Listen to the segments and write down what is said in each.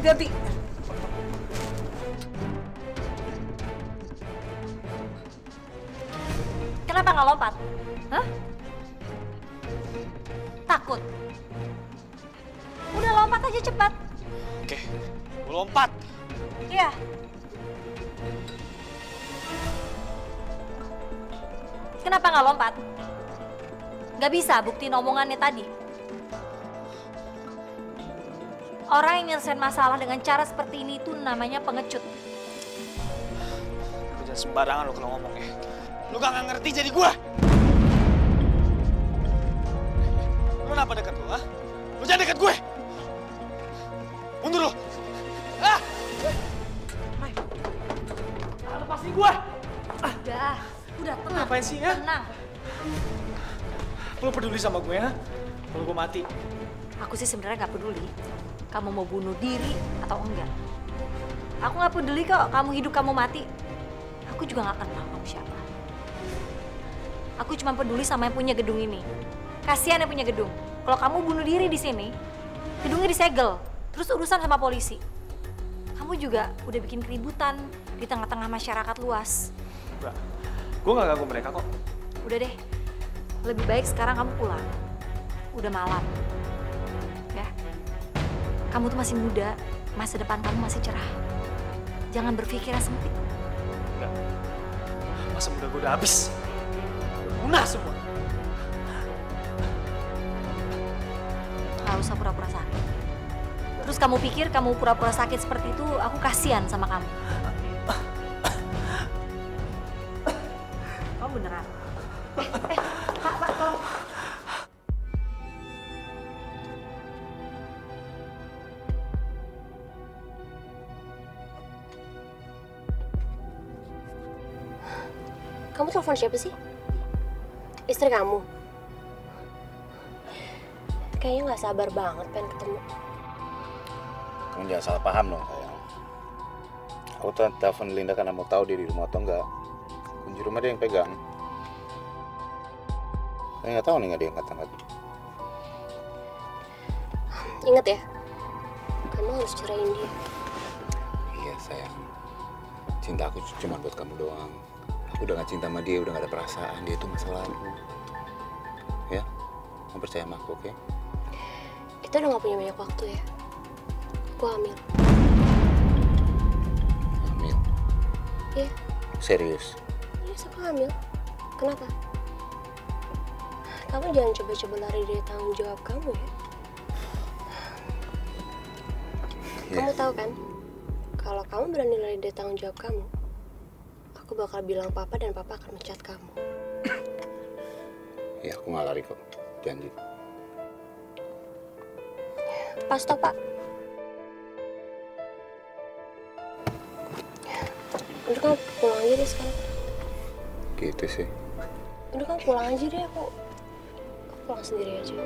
Hati-hati. Kenapa nggak lompat? Hah? Takut? Udah lompat aja cepat. Oke, gue lompat. Iya. Kenapa nggak lompat? Nggak bisa buktiin omongannya tadi. Orang yang nyelesain masalah dengan cara seperti ini itu namanya pengecut. Lu jangan sembarangan lo kalau ngomong ya. Lu gak ngerti jadi gue. Lu kenapa deket lu, ha? Lu jangan deket gue. Mundur lu. Ah! Lepasin gue. Udah tenang. Ngapain sih, ya? Tenang. Lu peduli sama gue, ha? Kalau gue mati. Aku sih sebenarnya nggak peduli kamu mau bunuh diri atau enggak. Aku nggak peduli kok kamu hidup kamu mati. Aku juga nggak kenal kamu siapa. Aku cuma peduli sama yang punya gedung ini. Kasihan yang punya gedung. Kalau kamu bunuh diri di sini, gedungnya disegel, terus urusan sama polisi. Kamu juga udah bikin keributan di tengah-tengah masyarakat luas. Enggak, gue gak ganggu mereka kok. Udah deh, lebih baik sekarang kamu pulang. Udah malam. Ya. Kamu tuh masih muda, masa depan kamu masih cerah. Jangan berpikir yang sempit. Enggak. Masa muda gue udah habis. Punah semua. Gak usah pura-pura sakit. Terus kamu pikir kamu pura-pura sakit seperti itu, aku kasihan sama kamu. Kamu beneran? Pak, tolong. Kamu telepon siapa sih? Istri kamu? Kayaknya nggak sabar banget pengen ketemu. Kamu jangan salah paham dong, sayang. Aku tuh telepon Linda karena mau tahu dia di rumah atau enggak. Kunci rumah dia yang pegang. Saya nggak tahu nih nggak dia angkat-angkat. Ingat ya, kamu harus ceraiin dia. Iya sayang. Cinta aku cuma buat kamu doang. Aku udah gak cinta sama dia, udah gak ada perasaan. Dia itu masa lalu. Ya, kamu percaya sama aku, oke? Kita udah gak punya banyak waktu ya. Aku hamil. Hamil? Iya. Serius? Iya, aku hamil. Kenapa? Kamu jangan coba-coba lari dari tanggung jawab kamu ya. Kamu tahu kan, kalau kamu berani lari dari tanggung jawab kamu, aku bakal bilang papa dan papa akan mencat kamu. Ya, aku nggak lari kok, janji. Pas toh, Pak. Udah kamu pulang aja deh sekarang. Gitu sih. Udah kamu pulang aja deh, aku pulang sendiri aja.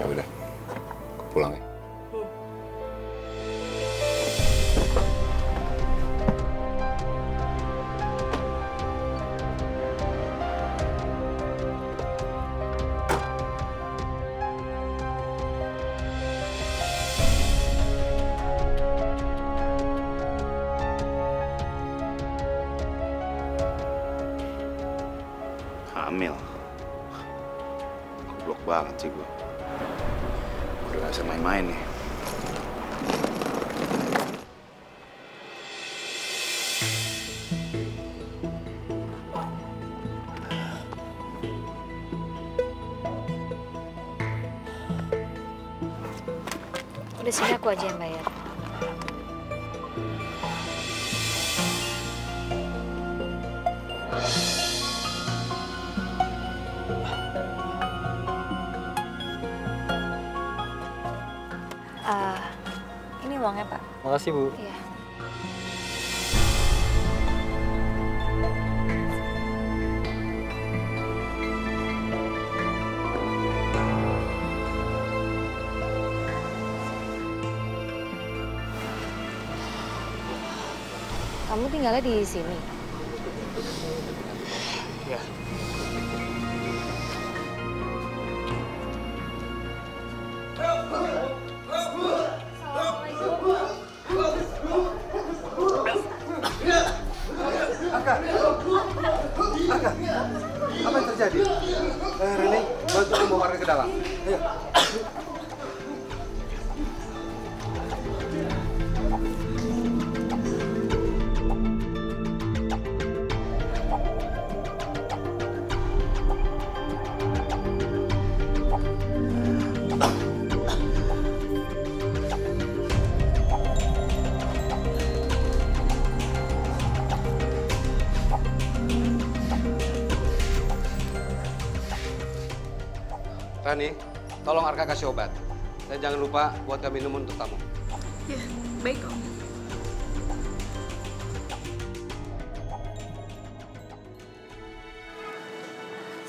Ya udah, aku pulang ya. Hamil. Goblok banget sih gue. Udah gak bisa main-main nih. Udah sini aku aja yang bayar. Ini uangnya, Pak. Makasih, Bu. Iya. Kamu tinggalnya di sini? Ya. Arka, apa yang terjadi? Rene, bantu membawa Arka ke dalam. Ayo. Rani, tolong Arka kasih obat. Dan jangan lupa buatkan minum untuk tamu. Ya, baik Om.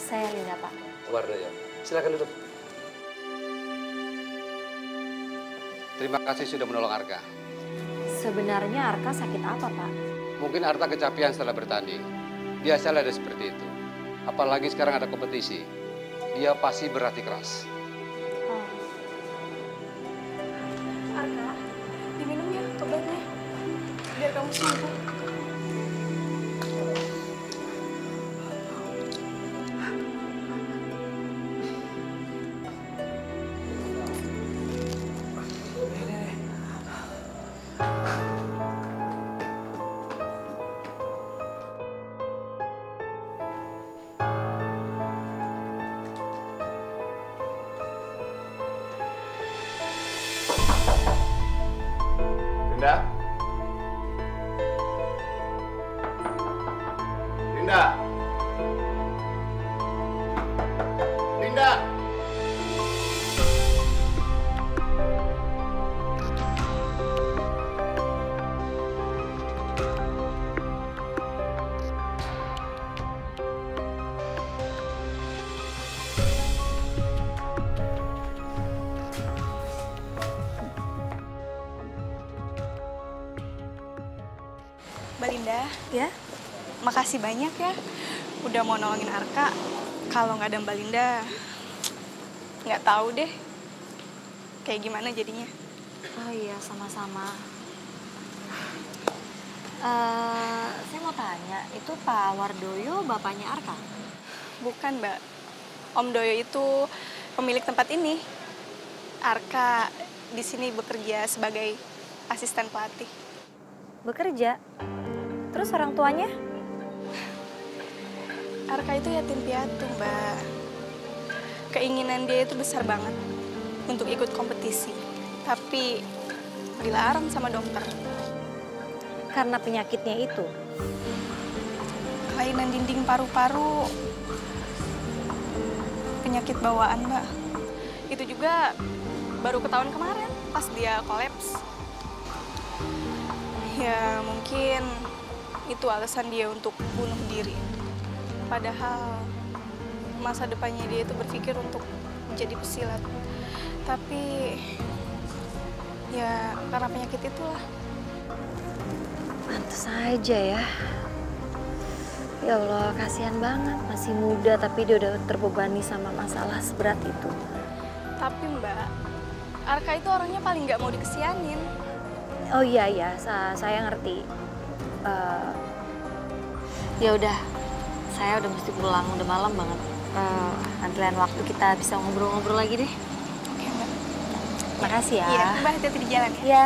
Saya Linda, Pak. Wardaya, silakan duduk. Terima kasih sudah menolong Arka. Sebenarnya Arka sakit apa, Pak? Mungkin Arka kecapean setelah bertanding. Biasalah ada seperti itu. Apalagi sekarang ada kompetisi. Dia pasti berlatih keras. Arka, diminum ya obatnya. Biar kamu sembuh. Linda? Linda? Linda? Mbak Linda, ya, makasih banyak ya udah mau nolongin Arka. Kalau nggak ada Mbak Linda, nggak tahu deh kayak gimana jadinya. Oh iya, sama-sama. Saya mau tanya, itu Pak Wardoyo bapaknya Arka? Bukan, Mbak. Om Doyo itu pemilik tempat ini. Arka di sini bekerja sebagai asisten pelatih. Bekerja? Terus orang tuanya? Arka itu yatim piatu, Mbak. Keinginan dia itu besar banget untuk ikut kompetisi. Tapi dilarang sama dokter. Karena penyakitnya itu? Kelainan dinding paru-paru. Penyakit bawaan, Mbak. Itu juga baru ketahuan kemarin pas dia kolaps. Ya mungkin itu alasan dia untuk bunuh diri. Padahal masa depannya dia itu berpikir untuk menjadi pesilat. Tapi ya karena penyakit itulah. Pantes aja ya. Ya Allah, kasihan banget. Masih muda tapi dia udah terbebani sama masalah seberat itu. Tapi Mbak, Arka itu orangnya paling nggak mau dikesianin. Oh iya, saya ngerti. Ya udah, saya udah mesti pulang, udah malam banget. Nanti lain waktu kita bisa ngobrol-ngobrol lagi deh. Oke, Mbak. Makasih ya. Iya, Mbak hati-hati di jalan ya. Iya.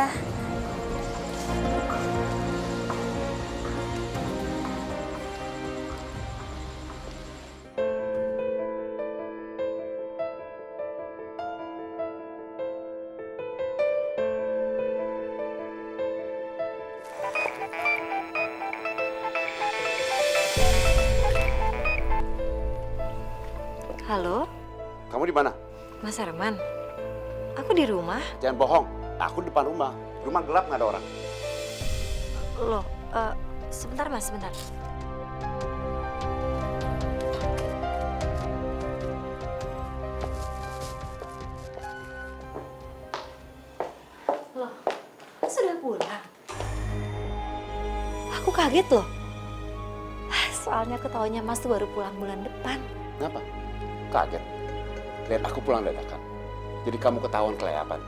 Halo, Kamu di mana? Mas Arman. Aku di rumah. Jangan bohong. Aku di depan rumah. Rumah gelap, nggak ada orang. Loh, sebentar Mas, sebentar. Loh, sudah pulang? Aku kaget loh. Soalnya aku taunya Mas tuh baru pulang bulan depan. Kenapa? Kaget. Lihat aku pulang dadakan. Jadi kamu ketahuan kelayapan.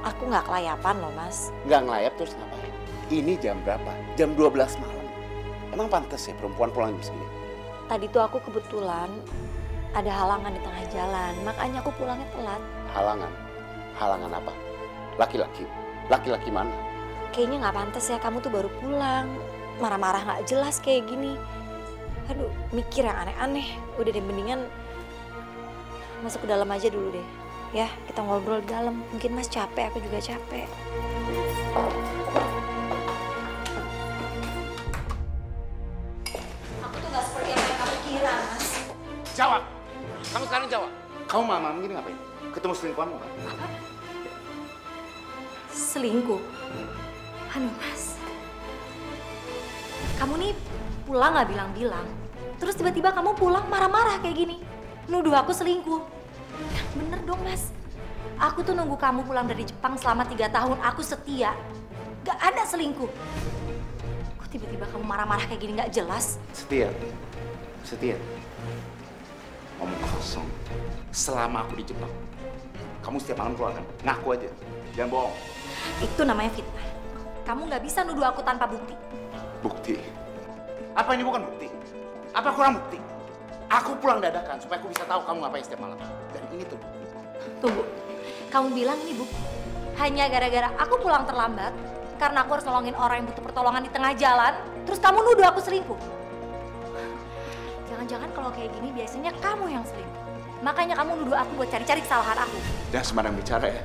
Aku nggak kelayapan loh, Mas. Nggak ngelayap terus ngapain? Ini jam berapa? Jam 12 malam. Emang pantas ya perempuan pulang jam segini? Tadi tuh aku kebetulan ada halangan di tengah jalan, makanya aku pulangnya telat. Halangan? Halangan apa? Laki-laki? Laki-laki mana? Kayaknya nggak pantas ya, kamu tuh baru pulang. Marah-marah nggak jelas kayak gini. Aduh, mikir yang aneh-aneh. Udah deh, mendingan masuk ke dalam aja dulu deh. Ya, kita ngobrol di dalam. Mungkin Mas capek, aku juga capek. Aku tuh nggak seperti apa yang kamu kira, Mas. Jawab! Kamu sekarang jawab. Kamu malam gini ngapain? Ketemu selingkuhanmu kan? Apa? Selingkuh? Aduh, Mas. Kamu nih pulang nggak bilang-bilang. Terus tiba-tiba kamu pulang marah-marah kayak gini. Nuduh aku selingkuh. Ya, bener dong, Mas. Aku tuh nunggu kamu pulang dari Jepang selama 3 tahun. Aku setia. Gak ada selingkuh. Kok tiba-tiba kamu marah-marah kayak gini gak jelas? Setia. Setia. Ngomong kosong. Selama aku di Jepang, kamu setiap malam keluar kan? Ngaku aja. Jangan bohong. Itu namanya fitnah. Kamu gak bisa nuduh aku tanpa bukti. Bukti? Apa ini bukan bukti? Apa kurang bukti? Aku pulang dadakan supaya aku bisa tahu kamu ngapain setiap malam. Dan ini tuh bukti. Tunggu. Kamu bilang ini bukti. Hanya gara-gara aku pulang terlambat, karena aku harus nolongin orang yang butuh pertolongan di tengah jalan, terus kamu nuduh aku selingkuh. Jangan-jangan kalau kayak gini biasanya kamu yang selingkuh. Makanya kamu nuduh aku buat cari-cari kesalahan aku. Jangan sembarang bicara ya.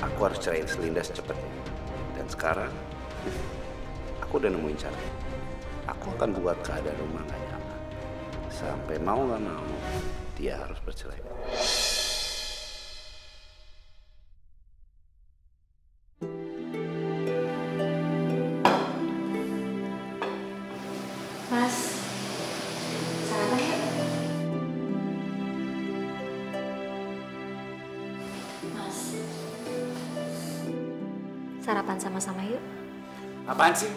Aku harus ceraiin Selinda secepatnya. Dan sekarang, aku udah nemuin cara. Aku akan buat keadaan rumah gak nyaman. Sampai mau gak mau, dia harus bercerai. Mas, sarapan yuk. Mas, sarapan sama-sama yuk. Apaan sih?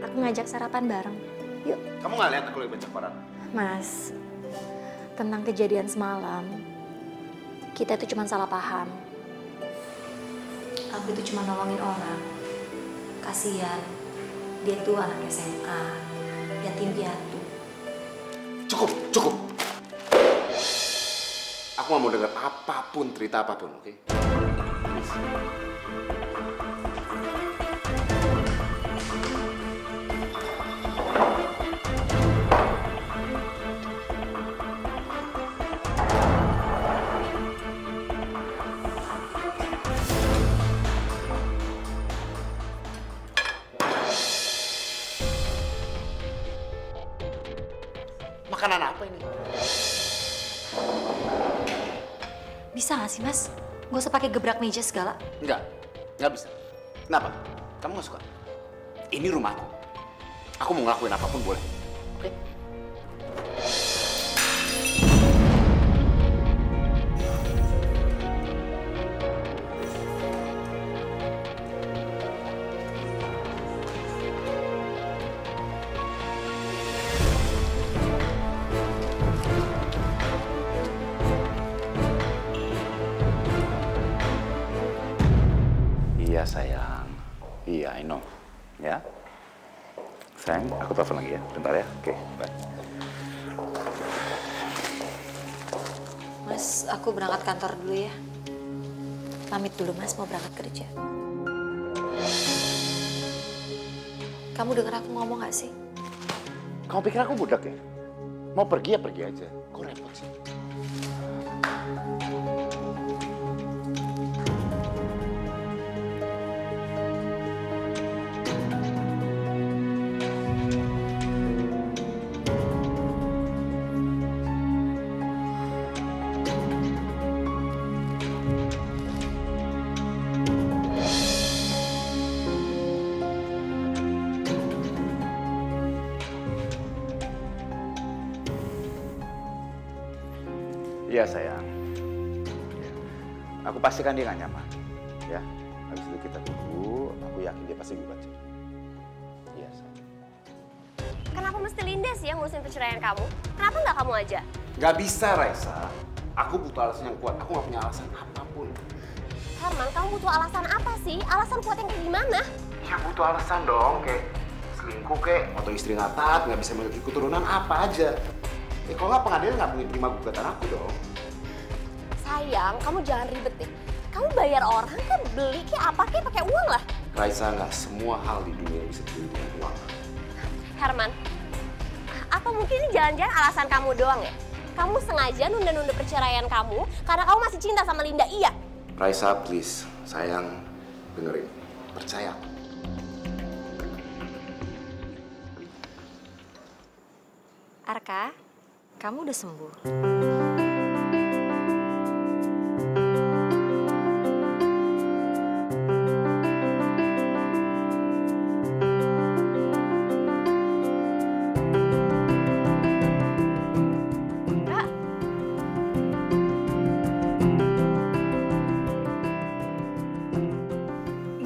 Aku ngajak sarapan bareng. Yuk. Kamu gak lihat aku lagi baca koran? Mas, tentang kejadian semalam, kita itu cuma salah paham. Aku itu cuma nolongin orang. Kasian, dia tuh anak SMA, yatim piatu. Cukup, cukup. Aku gak mau dengar apapun, cerita apapun, oke? Makanan apa ini? Bisa nggak sih, Mas? Gak usah pakai gebrak meja segala. Nggak bisa. Kenapa? Kamu nggak suka? Ini rumahku. Aku mau ngelakuin apapun boleh. Oke? Iya sayang, iya I know, ya. Sayang, aku telepon lagi ya, bentar ya. Oke, bye. Mas, aku berangkat kantor dulu ya. Pamit dulu, Mas, mau berangkat kerja. Kamu dengar aku ngomong gak sih? Kamu pikir aku budak ya? Mau pergi ya pergi aja. Kok repot sih? Iya sayang. Aku pastikan dia nggak nyaman. Ya, habis itu dulu kita dulu, aku yakin dia pasti gugat cerai. Iya, sayang. Kenapa mesti Linda sih yang ngurusin perceraian kamu? Kenapa nggak kamu aja? Gak bisa, Raisa. Aku butuh alasan yang kuat. Aku gak punya alasan apapun. Herman, kamu butuh alasan apa sih? Alasan kuat yang kayak gimana? Ya butuh alasan dong, kayak selingkuh kek, atau istri nggak taat, nggak bisa memiliki keturunan, apa aja. Kalau nggak pengadilan nggak mungkin terima gugatan aku dong. Sayang, kamu jangan ribetin. Kamu bayar orang kan beli kayak apa kayak pakai uang lah. Raisa, nggak semua hal di dunia bisa dibeli dengan uang. Herman, apa mungkin ini jangan-jangan alasan kamu doang ya? Kamu sengaja nunda-nunda perceraian kamu karena kamu masih cinta sama Linda, iya? Raisa, please, sayang, dengerin, percaya. Arka, kamu udah sembuh. Kak.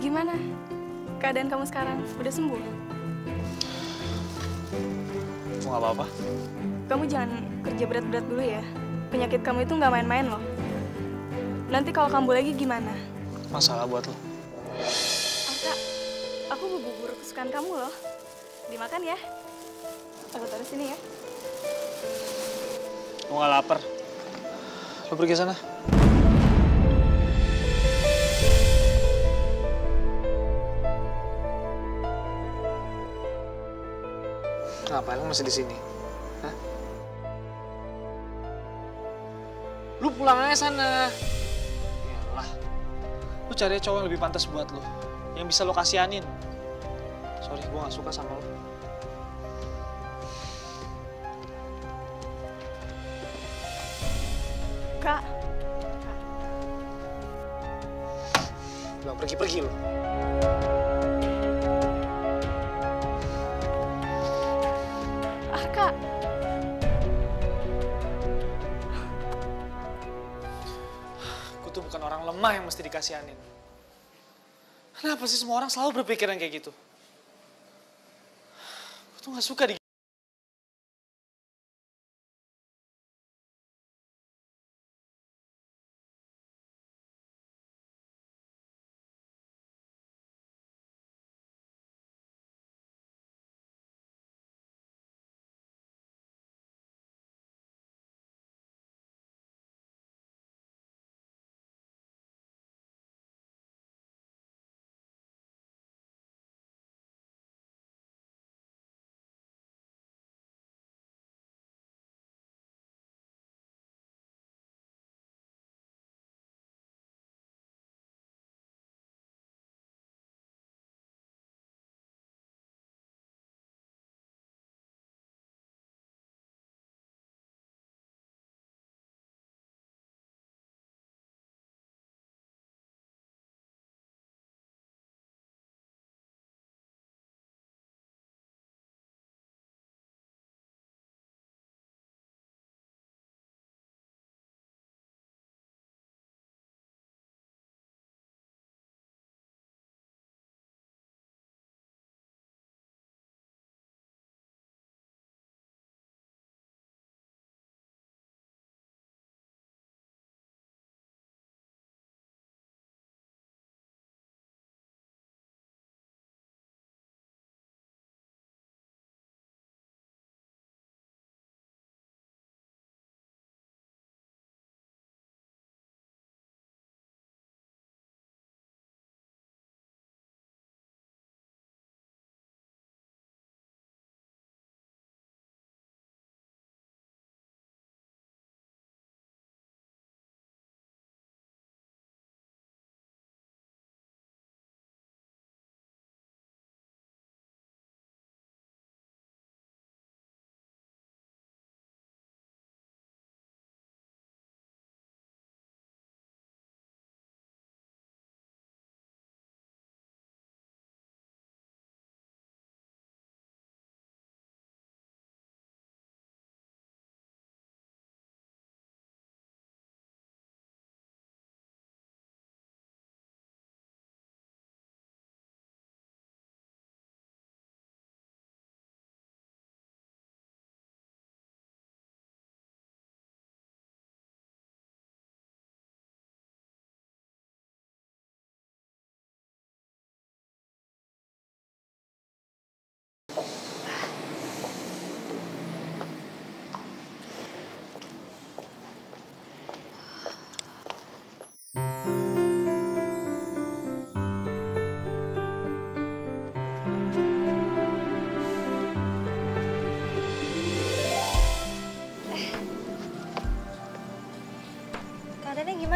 Gimana? Keadaan kamu sekarang? Udah sembuh? Aku nggak apa-apa. Kamu jangan kerja berat-berat dulu ya. Penyakit kamu itu nggak main-main loh. Nanti kalau kambuh lagi gimana? Masalah buat lo. Arka, aku mau bubur kesukaan kamu loh. Dimakan ya. Aku taruh sini ya. Gue nggak lapar. Lo pergi sana. Ngapain lo masih di sini? Hah? Lu pulang aja sana. Yalah. Lu cari cowok yang lebih pantas buat lo. Yang bisa lo kasihanin. Sorry, gue gak suka sama lo. Kak, Bilang pergi-pergi lo. Arka. Gue tuh bukan orang lemah yang mesti dikasihanin. Kenapa sih semua orang selalu berpikiran kayak gitu? Gue tuh gak suka di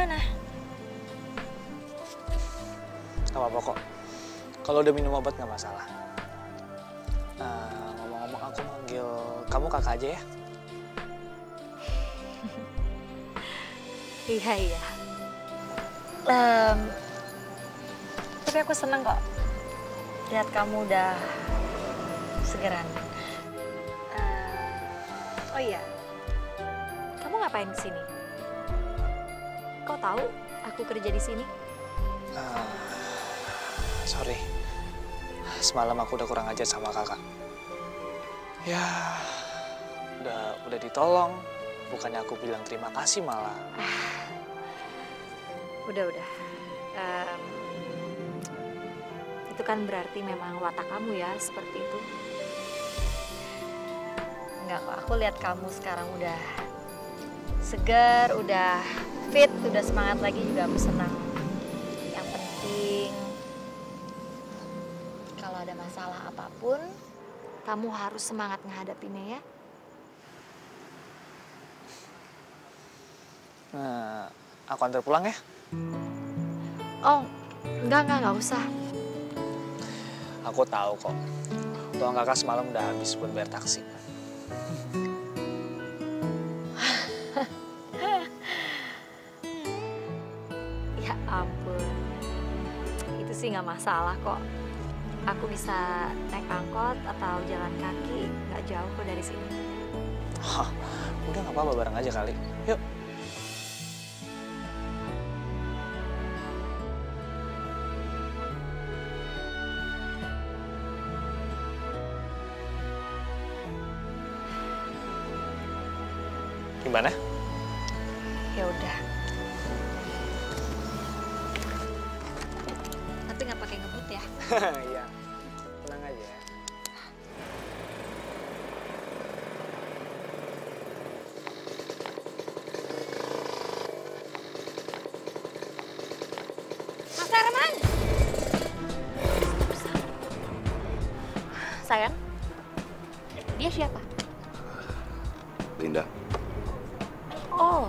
gimana? Gak apa-apa kok. Kalau udah minum obat nggak masalah. Ngomong-ngomong aku manggil kamu kakak aja ya. Iya. Tapi aku seneng kok lihat kamu udah segeran. Oh iya, kamu ngapain di sini? Kau tahu aku kerja di sini? Sorry, semalam aku udah kurang ajar sama kakak. Ya, udah ditolong. Bukannya aku bilang terima kasih malah. Udah. Itu kan berarti memang watak kamu ya seperti itu. Enggak kok, aku lihat kamu sekarang udah segar, udah fit, udah semangat lagi juga aku senang. Yang penting, kalau ada masalah apapun, kamu harus semangat menghadapinya ya. Aku antar pulang ya. Oh, enggak usah. Aku tahu kok. Uang kakak semalam udah habis buat bayar taksi. Ya ampun, itu sih nggak masalah kok. Aku bisa naik angkot atau jalan kaki, nggak jauh kok dari sini. Udah nggak apa-apa, bareng aja kali. Yuk. Gimana? Ya udah. Tapi nggak pakai ngebut ya? Iya, tenang aja. Mas Arman! Sayang, dia siapa? Linda. Oh.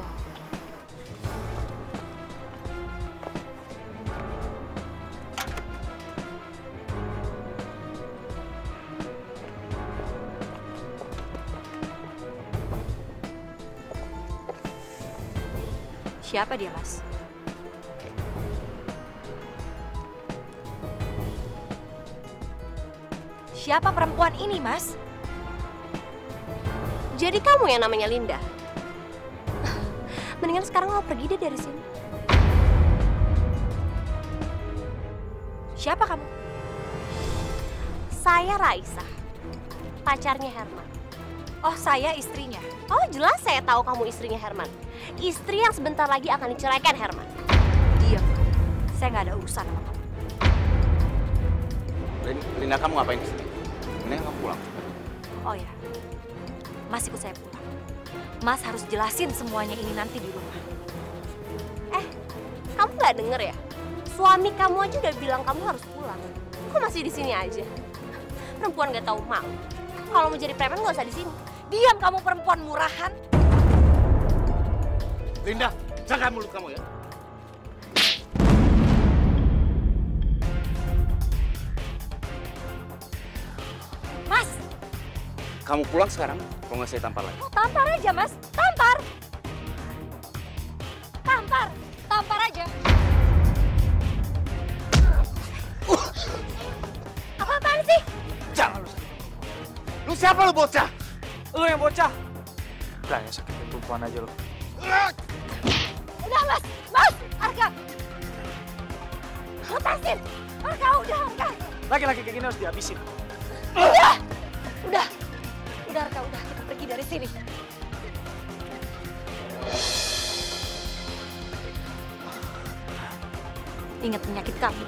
Siapa dia, Mas? Siapa perempuan ini, Mas? Jadi kamu yang namanya Linda? Mendingan sekarang lo pergi deh dari sini. Siapa kamu? Saya Raisa, pacarnya Herman. Oh, saya istrinya. Oh, jelas saya tahu kamu istrinya Herman. Istri yang sebentar lagi akan diceraikan Herman. Diam. Saya nggak ada urusan sama kamu. Linda, kamu ngapain di sini? Mending kamu pulang. Oh ya, Mas ikut saya pulang. Mas harus jelasin semuanya ini nanti di rumah. Kamu nggak denger ya? Suami kamu aja udah bilang kamu harus pulang. Kok masih di sini aja? Perempuan nggak tahu malu. Kalau mau jadi preman nggak usah di sini. Diam kamu perempuan murahan. Linda, jaga mulut kamu ya. Mas! Kamu pulang sekarang, kalau nggak saya tampar lagi. Tampar aja, Mas. Tampar! Tampar! Tampar aja. Apa-apaan sih? Jangan lu. Lu siapa lu bocah? Lu yang bocah. Berani sakitin perempuan aja lu. Udah, Mas! Mas! Arka! Lepasin! Arka, udah, Arka! Laki-laki kayak gini harus dihabisin. Udah! Udah, Arka, udah. Kita pergi dari sini. Ingat penyakit kamu.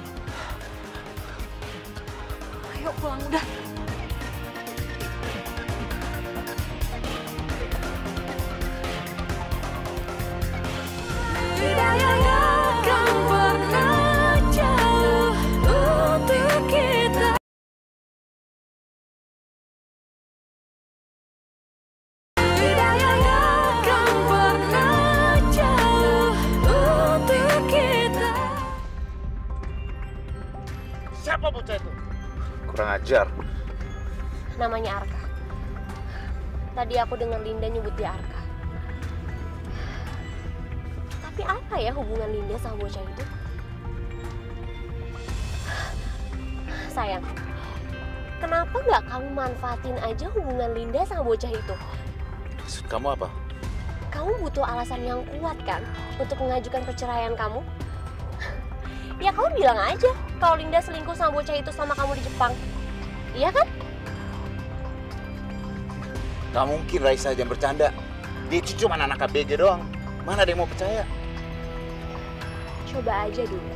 Ayo pulang, udah. bocah itu? Kurang ajar. Namanya Arka. Tadi aku dengar Linda nyebut dia Arka. Tapi apa ya hubungan Linda sama bocah itu? Sayang, kenapa nggak kamu manfaatin aja hubungan Linda sama bocah itu? Maksud kamu apa? Kamu butuh alasan yang kuat kan untuk mengajukan perceraian kamu? Ya kamu bilang aja kalau Linda selingkuh sama bocah itu selama kamu di Jepang. Iya kan? Gak mungkin Raisa, jangan bercanda. Dia itu cuma anak ABG doang. Mana ada yang mau percaya? Coba aja dulu.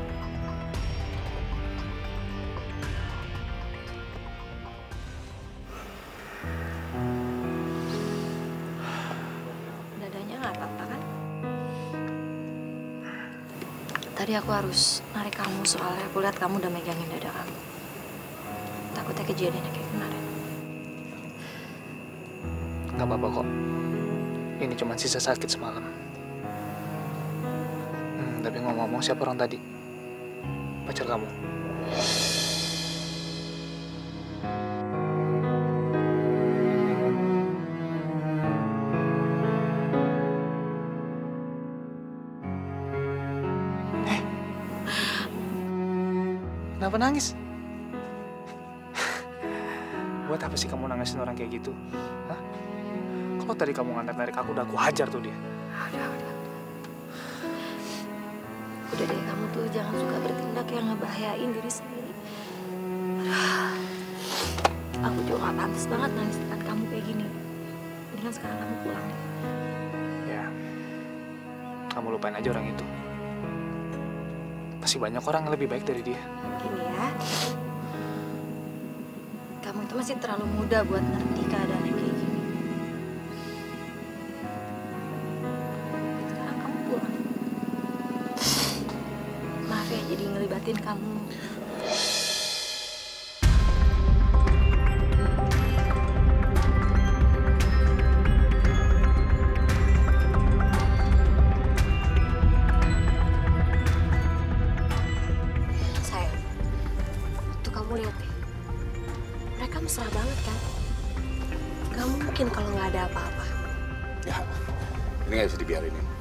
Dadanya nggak apa-apa kan? Tadi aku harus narik kamu soalnya aku lihat kamu udah megangin dada kamu. Takutnya kejadiannya kayak kemarin. Gak apa-apa kok. Ini cuma sisa sakit semalam. Tapi ngomong-ngomong, siapa orang tadi? Pacar kamu? Kenapa nangis? Buat apa sih kamu nangisin orang kayak gitu? Hah? Kalau tadi kamu narik aku, udah aku hajar tuh dia. Udah deh, kamu tuh jangan suka bertindak yang ngebahayain diri sendiri. Aku juga gak pantas banget nangis dekat kamu kayak gini. Mendingan sekarang kamu pulang deh. Ya, kamu lupain aja orang itu. Masih banyak orang yang lebih baik dari dia. Gini ya, kamu itu masih terlalu muda buat ngerti keadaannya kayak gini. Sekarang kamu pulang. Maaf ya jadi ngelibatin kamu. Sayang, tuh kamu lihat deh. Mereka mesra banget kan? Gak mungkin kalau nggak ada apa-apa. Ya, ini nggak bisa dibiarin ini.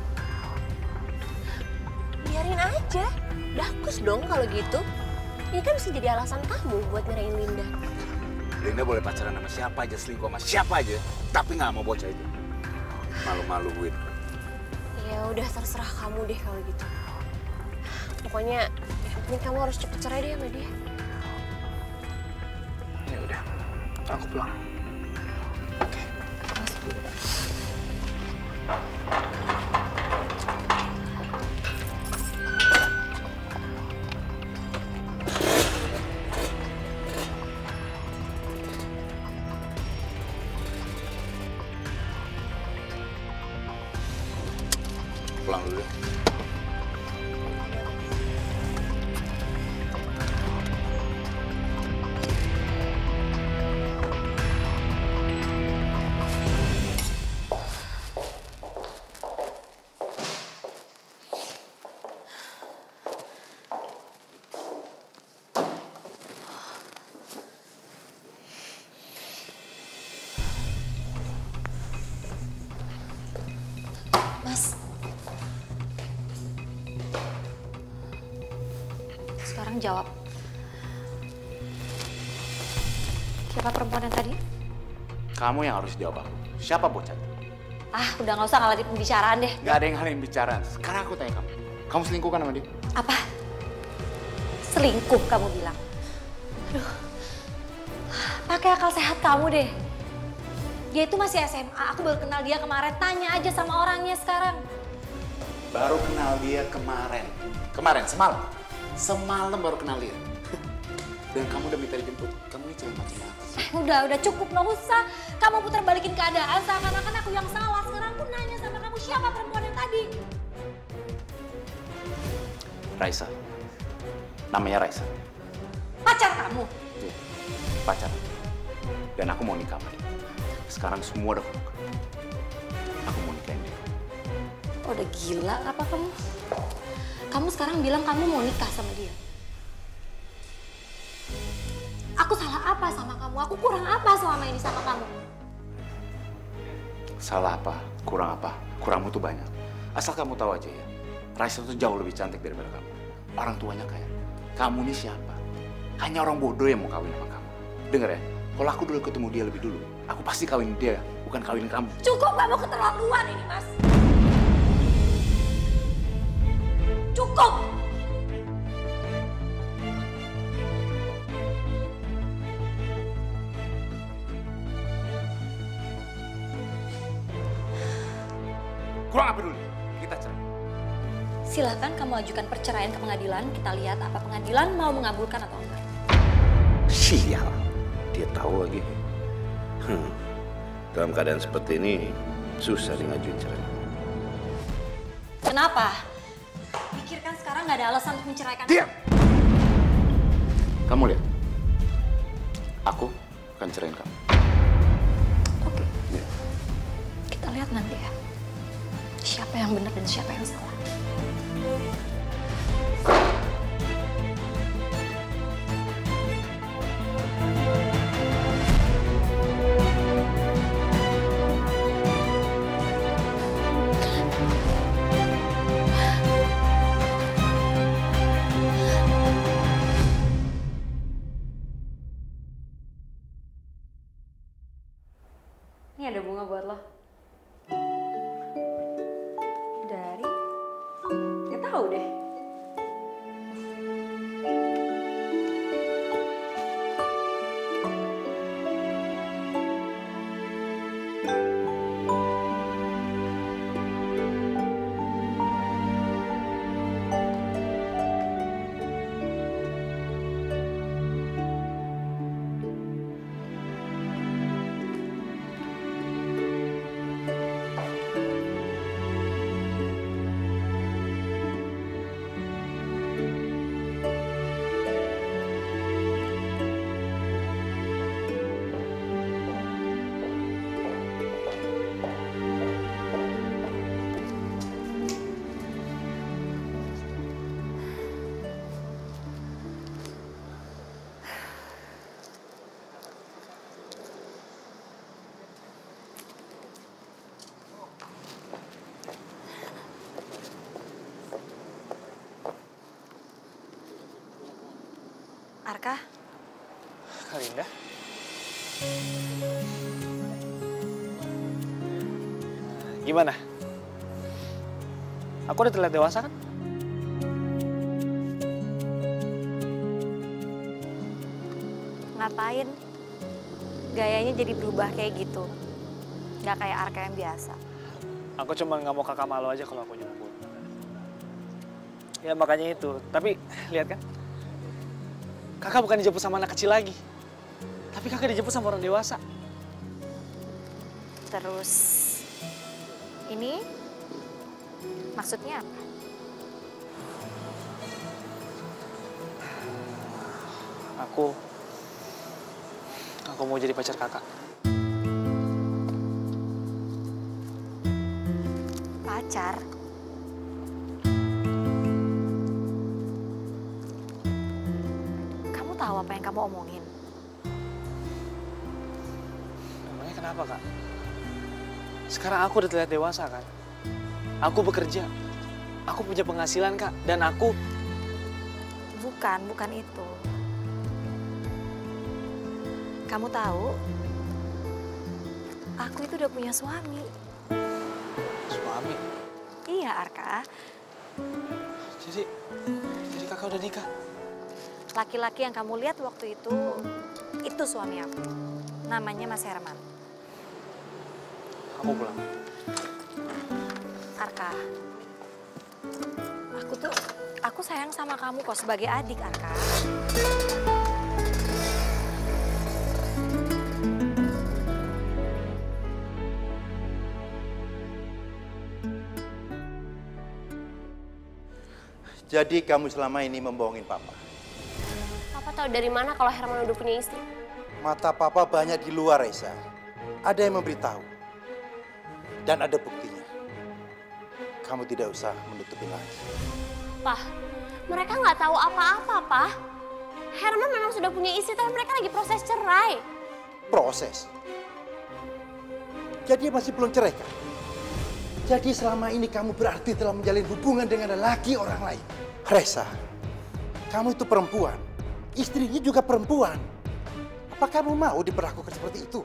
Biarin aja. Bagus dong kalau gitu. Ini kan bisa jadi alasan kamu buat nyerahin Linda. Linda boleh pacaran sama siapa aja, selingkuh sama siapa aja, tapi nggak mau bocah itu. Malu-maluin. Ya udah terserah kamu deh kalau gitu. Pokoknya yang penting kamu harus cepet cerai deh sama dia. Ya udah, aku pulang. Pulang dulu deh. Mas, sekarang jawab. Siapa perempuan yang tadi? Kamu yang harus jawab aku. Siapa bocah itu? Ah, udah nggak usah ngalahin pembicaraan deh. Gak ada yang ngalahin bicara. Sekarang aku tanya kamu. Kamu selingkuh kan sama dia? Apa? Selingkuh kamu bilang? Aduh, pakai akal sehat kamu deh. Dia itu masih SMA, aku baru kenal dia kemarin. Tanya aja sama orangnya sekarang. Baru kenal dia kemarin. Kemarin, semalam. Semalam baru kenal dia. Dan kamu udah minta dijemput. Kamu ini cuma mati-mati. Udah cukup, nggak usah. Kamu putar balikin keadaan seakan-akan aku yang salah. Sekarang aku nanya sama kamu, siapa perempuan yang tadi? Raisa. Namanya Raisa. Pacar kamu? Iya, pacar. Dan aku mau nikah sama dia. Sekarang semua udah kebuka. Aku mau nikahin dia. Oh, udah gila apa kamu? Kamu sekarang bilang kamu mau nikah sama dia? Aku kurang apa selama ini sama kamu? Salah apa? Kurang apa? Kurangmu tuh banyak. Asal kamu tahu aja ya, Raisa tuh jauh lebih cantik daripada kamu. Orang tuanya kaya. Kamu nih siapa? Hanya orang bodoh yang mau kawin sama kamu. Dengar ya, kalau aku dulu ketemu dia lebih dulu, aku pasti kawin dia, bukan kawin kamu. Cukup, kamu keterlaluan ini, Mas. Cukup! Kurang apa dulu? Kita cerai. Silakan kamu ajukan perceraian ke pengadilan. Kita lihat apa pengadilan mau mengabulkan atau enggak. Sial, dia tahu lagi. Dalam keadaan seperti ini, susah dia ngajuin cerai. Kenapa? Pikirkan sekarang nggak ada alasan untuk menceraikan. Diam! Kamu lihat, aku akan ceraiin kamu. Oke. Ya. Kita lihat nanti ya. Siapa yang benar dan siapa yang salah. Ini ada bunga buat lo. Dari? Gak tahu deh. Arka? Kak Linda? Gimana? Aku udah terlihat dewasa kan? Ngapain? Gayanya jadi berubah kayak gitu. Gak kayak Arka yang biasa. Aku cuma nggak mau kakak malu aja kalau aku jemput. Ya makanya itu. Tapi lihat kan? Kakak bukan dijemput sama anak kecil lagi. Tapi kakak dijemput sama orang dewasa. Terus, ini maksudnya apa? Aku mau jadi pacar kakak. Pacar? Kamu tahu apa yang kamu omongin? Emangnya kenapa, Kak? Sekarang aku udah terlihat dewasa, kan? Aku bekerja. Aku punya penghasilan, Kak. Dan aku... Bukan itu. Kamu tahu, aku itu udah punya suami. Suami? Iya, Arka. Jadi kakak udah nikah? Laki-laki yang kamu lihat waktu itu suami aku. Namanya Mas Herman. Aku pulang. Arka, aku sayang sama kamu kok sebagai adik, Arka. Jadi kamu selama ini membohongin Papa? Papa tahu dari mana kalau Herman udah punya istri? Mata Papa banyak di luar, Raisa. Ada yang memberitahu. Dan ada buktinya. Kamu tidak usah menutupi lagi. Pak, mereka nggak tahu apa-apa, Pak. Herman memang sudah punya istri, tapi mereka lagi proses cerai. proses. Jadi masih belum cerai kan? Jadi selama ini kamu berarti telah menjalin hubungan dengan lelaki orang lain. Reza, kamu itu perempuan. Istrinya juga perempuan. Apa kamu mau diperlakukan seperti itu?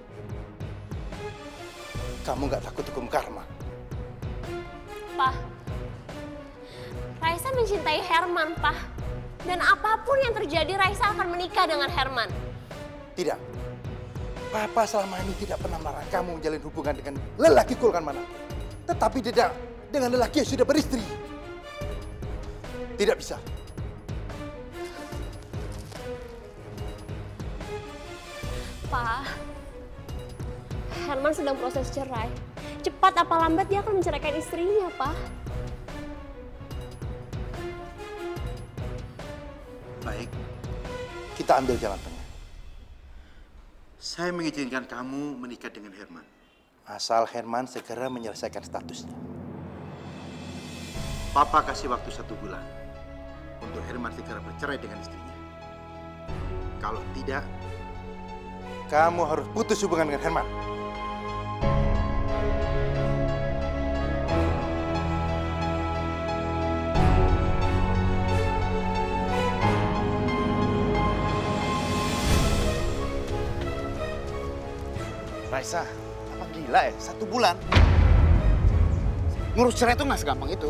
Kamu nggak takut hukum karma? Pak, Raisa mencintai Herman, Pak. Dan apapun yang terjadi, Raisa akan menikah dengan Herman. Tidak. Papa selama ini tidak pernah melarang kamu menjalin hubungan dengan lelaki golongan mana. Tetapi tidak dengan lelaki yang sudah beristri. Tidak bisa. Pak, Herman sedang proses cerai. Cepat apa lambat dia akan menceraikan istrinya, Pak. Baik, kita ambil jalan tengah. Saya mengizinkan kamu menikah dengan Herman. Asal Herman segera menyelesaikan statusnya. Papa kasih waktu 1 bulan untuk Herman segera bercerai dengan istrinya. Kalau tidak, kamu harus putus hubungan dengan Herman. Raisa, apa gila ya? 1 bulan? Ngurus cerai itu nggak segampang itu.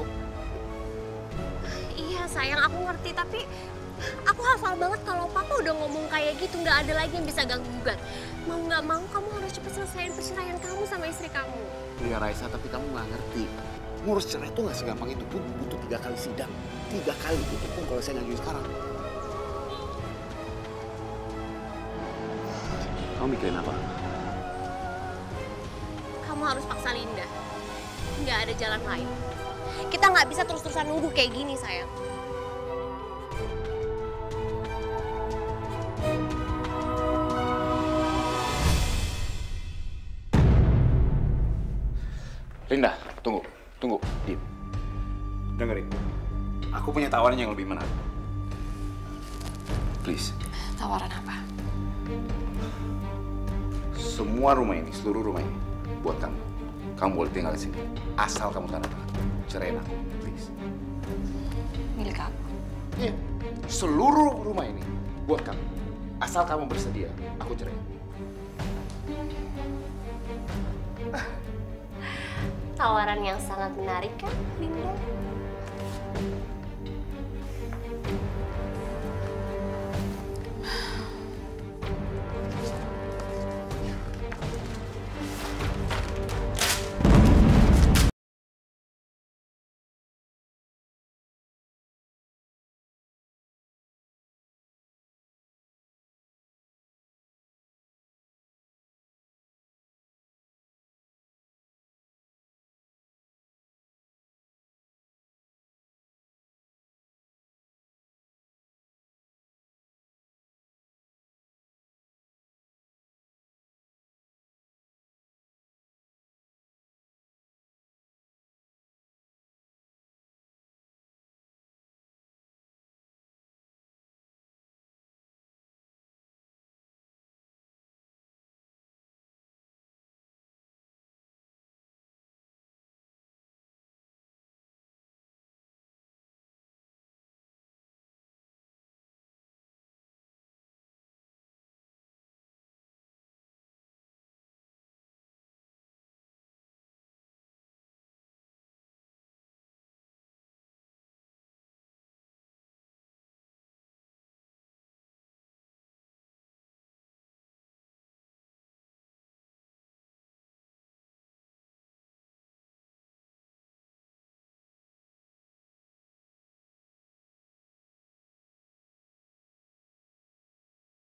Iya sayang, aku ngerti. Tapi aku hafal banget kalau Papa udah ngomong kayak gitu. Nggak ada lagi yang bisa ganggu-gugat. Mau nggak mau, kamu harus cepet selesaiin perceraian kamu sama istri kamu. Iya Raisa, tapi kamu nggak ngerti. Ngurus cerai itu nggak segampang itu pun. Butuh 3 kali sidang. 3 kali itu pun kalau saya ngajuin sekarang. Kamu mikirin apa? Kamu harus paksa Linda. Nggak ada jalan lain. Kita nggak bisa terus-terusan nunggu kayak gini, sayang. Linda, tunggu. Diam. Dengerin. Aku punya tawaran yang lebih menarik. Please. Tawaran apa? Semua rumah ini, seluruh rumah ini, buat kamu. Kamu boleh tinggal di sini. Asal kamu tanda tangan. Ceraiin aku, please. Milik aku. Iya. Seluruh rumah ini buat kamu. Asal kamu bersedia, aku cerai. Tawaran yang sangat menarik kan, Linda?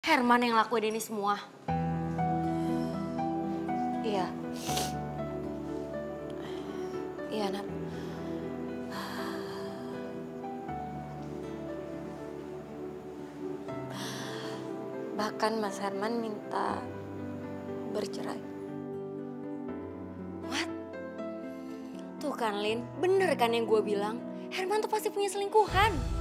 Herman yang lakuin ini semua. Iya. Iya, Nat. Bahkan Mas Herman minta bercerai. What? Tuh kan, Lin. Bener kan yang gue bilang? Herman tuh pasti punya selingkuhan.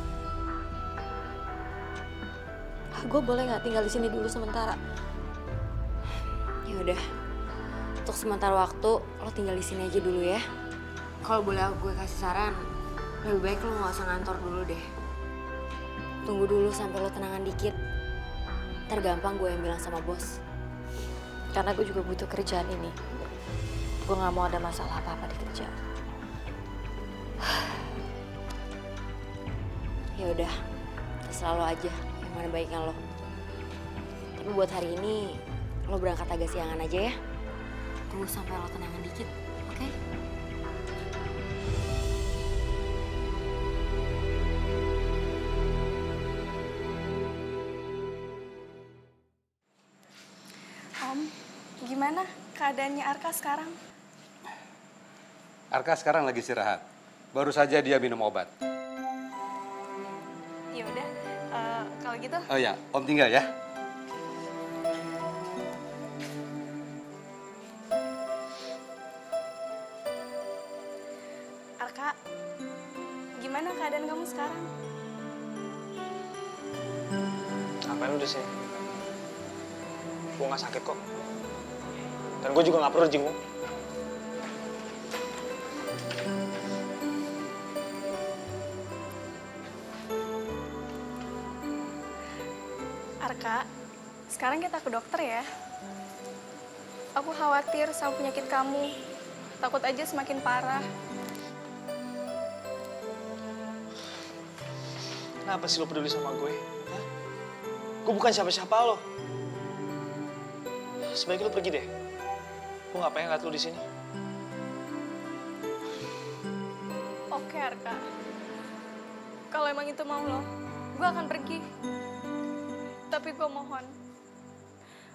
Gue boleh nggak tinggal di sini dulu sementara? Yaudah, untuk sementara waktu lo tinggal di sini aja dulu ya. Kalau boleh gue kasih saran, lebih baik lo nggak usah ngantor dulu deh. Tunggu dulu sampai lo tenangan dikit. Ntar gampang gue yang bilang sama bos. Karena gue juga butuh kerjaan ini. Gue nggak mau ada masalah apa-apa di kerjaan. Ya udah, terserah lo aja yang mana baiknya lo. Tapi buat hari ini lo berangkat agak siangan aja ya. Tunggu sampai lo tenangan dikit, oke? Om, gimana keadaannya Arka sekarang? Arka sekarang lagi istirahat. Baru saja dia minum obat. Ya udah, kalau gitu. Oh ya, Om tinggal ya. Arka, gimana keadaan kamu sekarang? Ngapain lu di sini? Gue nggak sakit kok. Dan gue juga nggak perlu jenguk. Arka, sekarang kita ke dokter ya. Aku khawatir sama penyakit kamu. Takut aja semakin parah. Kenapa sih lo peduli sama gue? Hah? Gue bukan siapa-siapa lo. Sebaiknya lo pergi deh. Gue nggak pengen liat lo di sini. Oke, Arka. Kalau emang itu mau lo, gue akan pergi. Tapi gue mohon,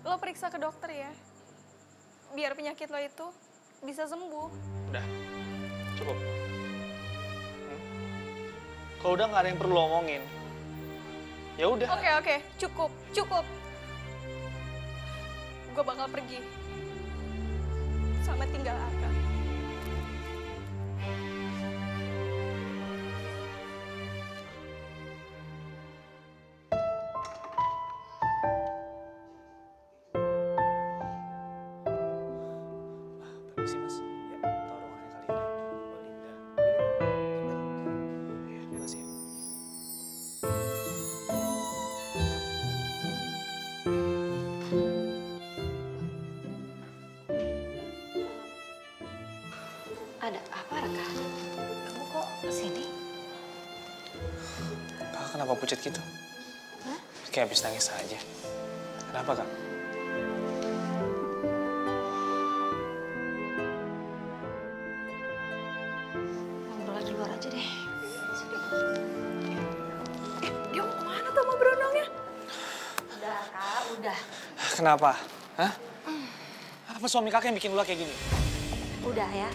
lo periksa ke dokter ya. Biar penyakit lo itu bisa sembuh. Udah, cukup. Kalau udah nggak ada yang perlu lo omongin, ya udah. Oke, cukup. Gue bakal pergi. Selamat tinggal, Arka. Permisi mas, ya tahu ruangannya kali ini. Oh Linda. Iya, terima kasih ya. Ada apa, Raka? Kamu kok kesini? Kakak kenapa pucat gitu? Hah? Kayak habis nangis aja. Kenapa kak? Ngobrol di luar aja deh. Dia mau kemana tuh mau berondongnya? Udah, Kak, udah. Kenapa? Hah? Apa suami kakak yang bikin ulah kayak gini? Udah ya.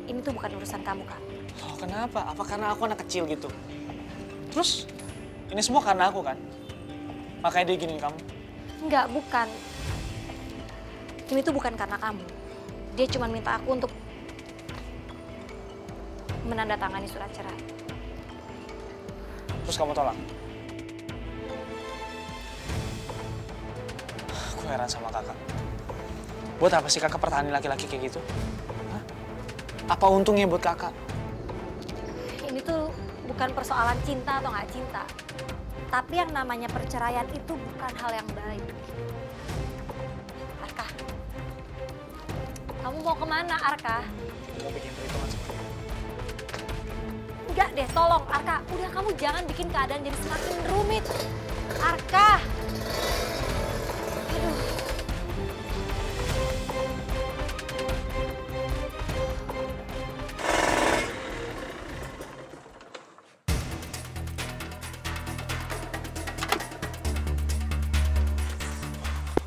Ini tuh bukan urusan kamu, Kak. Oh, kenapa? Apa karena aku anak kecil gitu? Terus, ini semua karena aku kan? Makanya dia giniin kamu? Enggak, bukan. Ini tuh bukan karena kamu. Dia cuma minta aku untuk menandatangani surat cerai. Terus kamu tolak? Aku heran sama kakak. Buat apa sih kakak pertahanin laki-laki kayak gitu? Hah? Apa untungnya buat kakak? Ini tuh bukan persoalan cinta atau nggak cinta. Tapi yang namanya perceraian itu bukan hal yang baik. Arka, kamu mau kemana, Arka? Mau bikin perhitungan seperti ini? Enggak deh, tolong, Arka. Udah, kamu jangan bikin keadaan jadi semakin rumit. Arka! Aduh.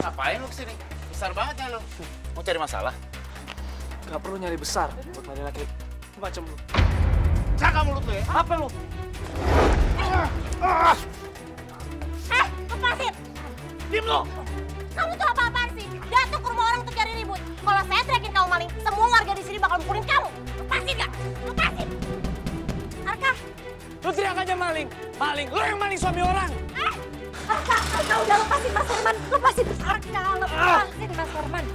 Ngapain lu kesini? Besar banget ya lu. Mau cari masalah? Gak perlu nyari besar buat nyari laki-laki macam lu. Jaga mulut lu ya. Apa lu? Lepasin! Diam lu! Kamu tuh apa-apaan sih? Datang ke rumah orang untuk cari ribut. Kalau saya teriakin kamu maling, semua warga di sini bakal mukulin kamu. Lepasin gak? Lepasin! Arka! Lu teriak aja maling! Maling! Lu yang maling suami orang! Kakak udah lepasin Mas Herman. Lepasin Arka. Lepasin Mas Herman.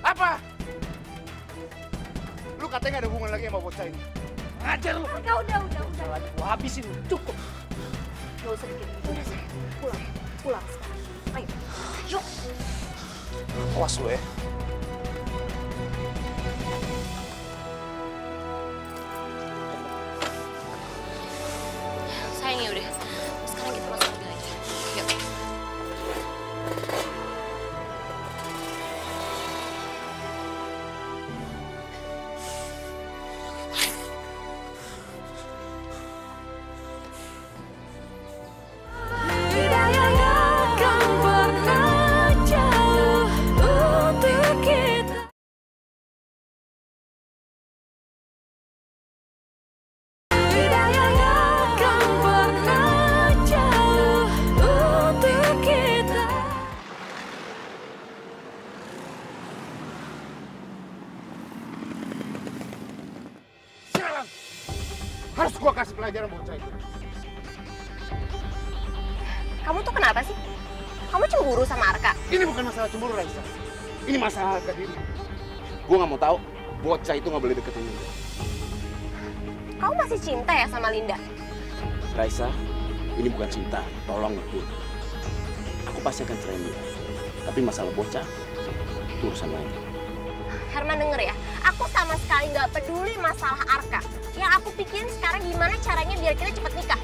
Apa? Lu katanya gak ada hubungan lagi sama bocah ini. Ngajar lu. Arka udah. Gua habisin, cukup. Gak usah dikit. Udah sayang. Pulang sekarang. Ayo. Yuk. Awas lu ya. Sayang ya udah. Sekarang kita masuk mobil aja. Yuk. Sekarang harus gua kasih pelajaran bocah itu. Kamu tuh kenapa sih? Kamu cemburu sama Arka? Ini bukan masalah cemburu, Raisa. Ini masalah harga diri. Gua nggak mau tahu bocah itu nggak boleh deketin Linda. Kamu masih cinta ya sama Linda? Raisa, ini bukan cinta. Tolong ngerti. Aku pasti akan cerai dia. Tapi masalah bocah, itu urusan lain. Herman denger ya, aku sama sekali nggak peduli masalah Arka. Yang aku pikirin sekarang gimana caranya biar kita cepet nikah.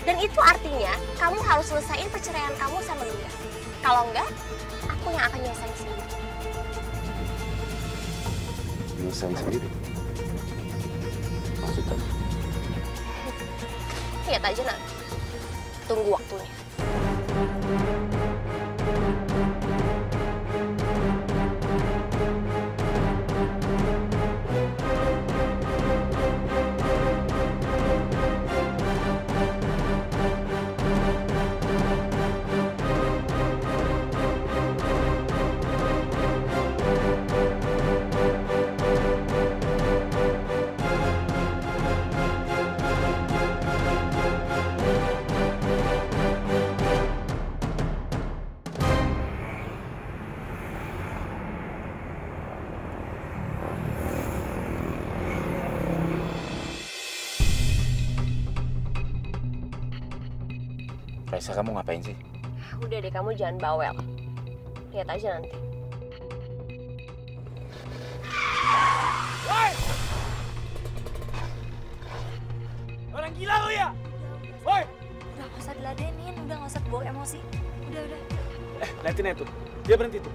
Dan itu artinya kamu harus selesaiin perceraian kamu sama Linda. Kalau enggak, aku yang akan nyelesain sendiri. Nyelesain sendiri? Maksudnya? Lihat aja nanti. Tunggu waktunya. Raisa, kamu ngapain sih? Udah deh, kamu jangan bawel. Lihat aja nanti. Woi! Orang gila lu ya? Woi! Udah nggak usah diladenin, udah nggak usah bawa emosi. Udah. Liatin aja tuh. Dia berhenti tuh.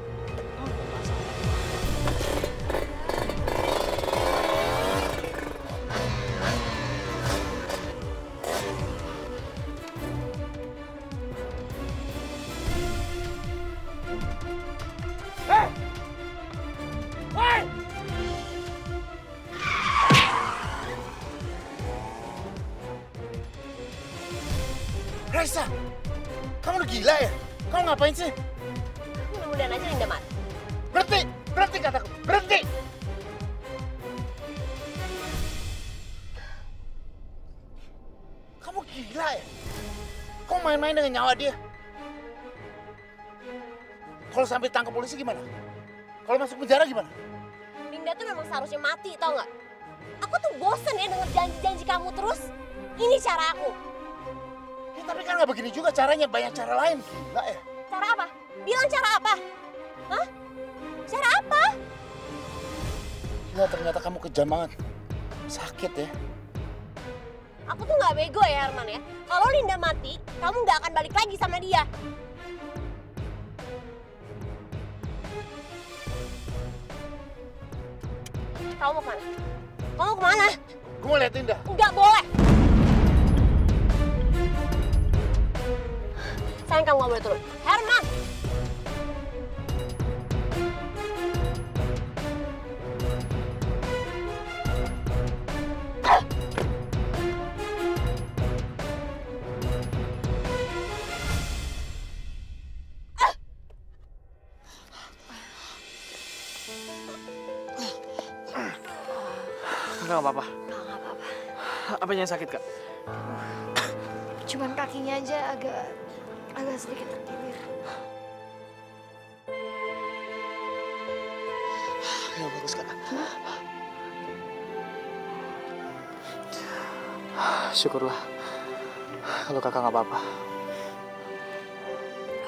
Raisa, kamu udah gila ya? Kamu ngapain sih? Mudah-mudahan aja Linda mati. Berhenti kataku, berhenti! Kamu gila ya? Kamu main-main dengan nyawa dia? Kalau sampai tangkap polisi gimana? Kalau masuk penjara gimana? Linda tuh memang seharusnya mati, tau nggak? Aku tuh bosen ya denger janji-janji kamu terus. Ini cara aku. Ya, tapi kan nggak begini juga caranya, banyak cara lain. Gila ya? Cara apa? Bilang cara apa? Hah? Cara apa? Ya ternyata kamu kejam banget. Sakit ya? Aku tuh nggak bego ya Herman ya. Kalau Linda mati, kamu nggak akan balik lagi sama dia. Kamu mau kemana? Kamu mau kemana? Gue mau lihat Linda. Nggak boleh. Sayang, kamu nggak boleh turun. Herman! Nggak apa-apa. Apanya yang sakit, Kak? Cuman kakinya aja agak sedikit terkilir. Ya bagus, Kak. Syukurlah kalau kakak nggak apa-apa.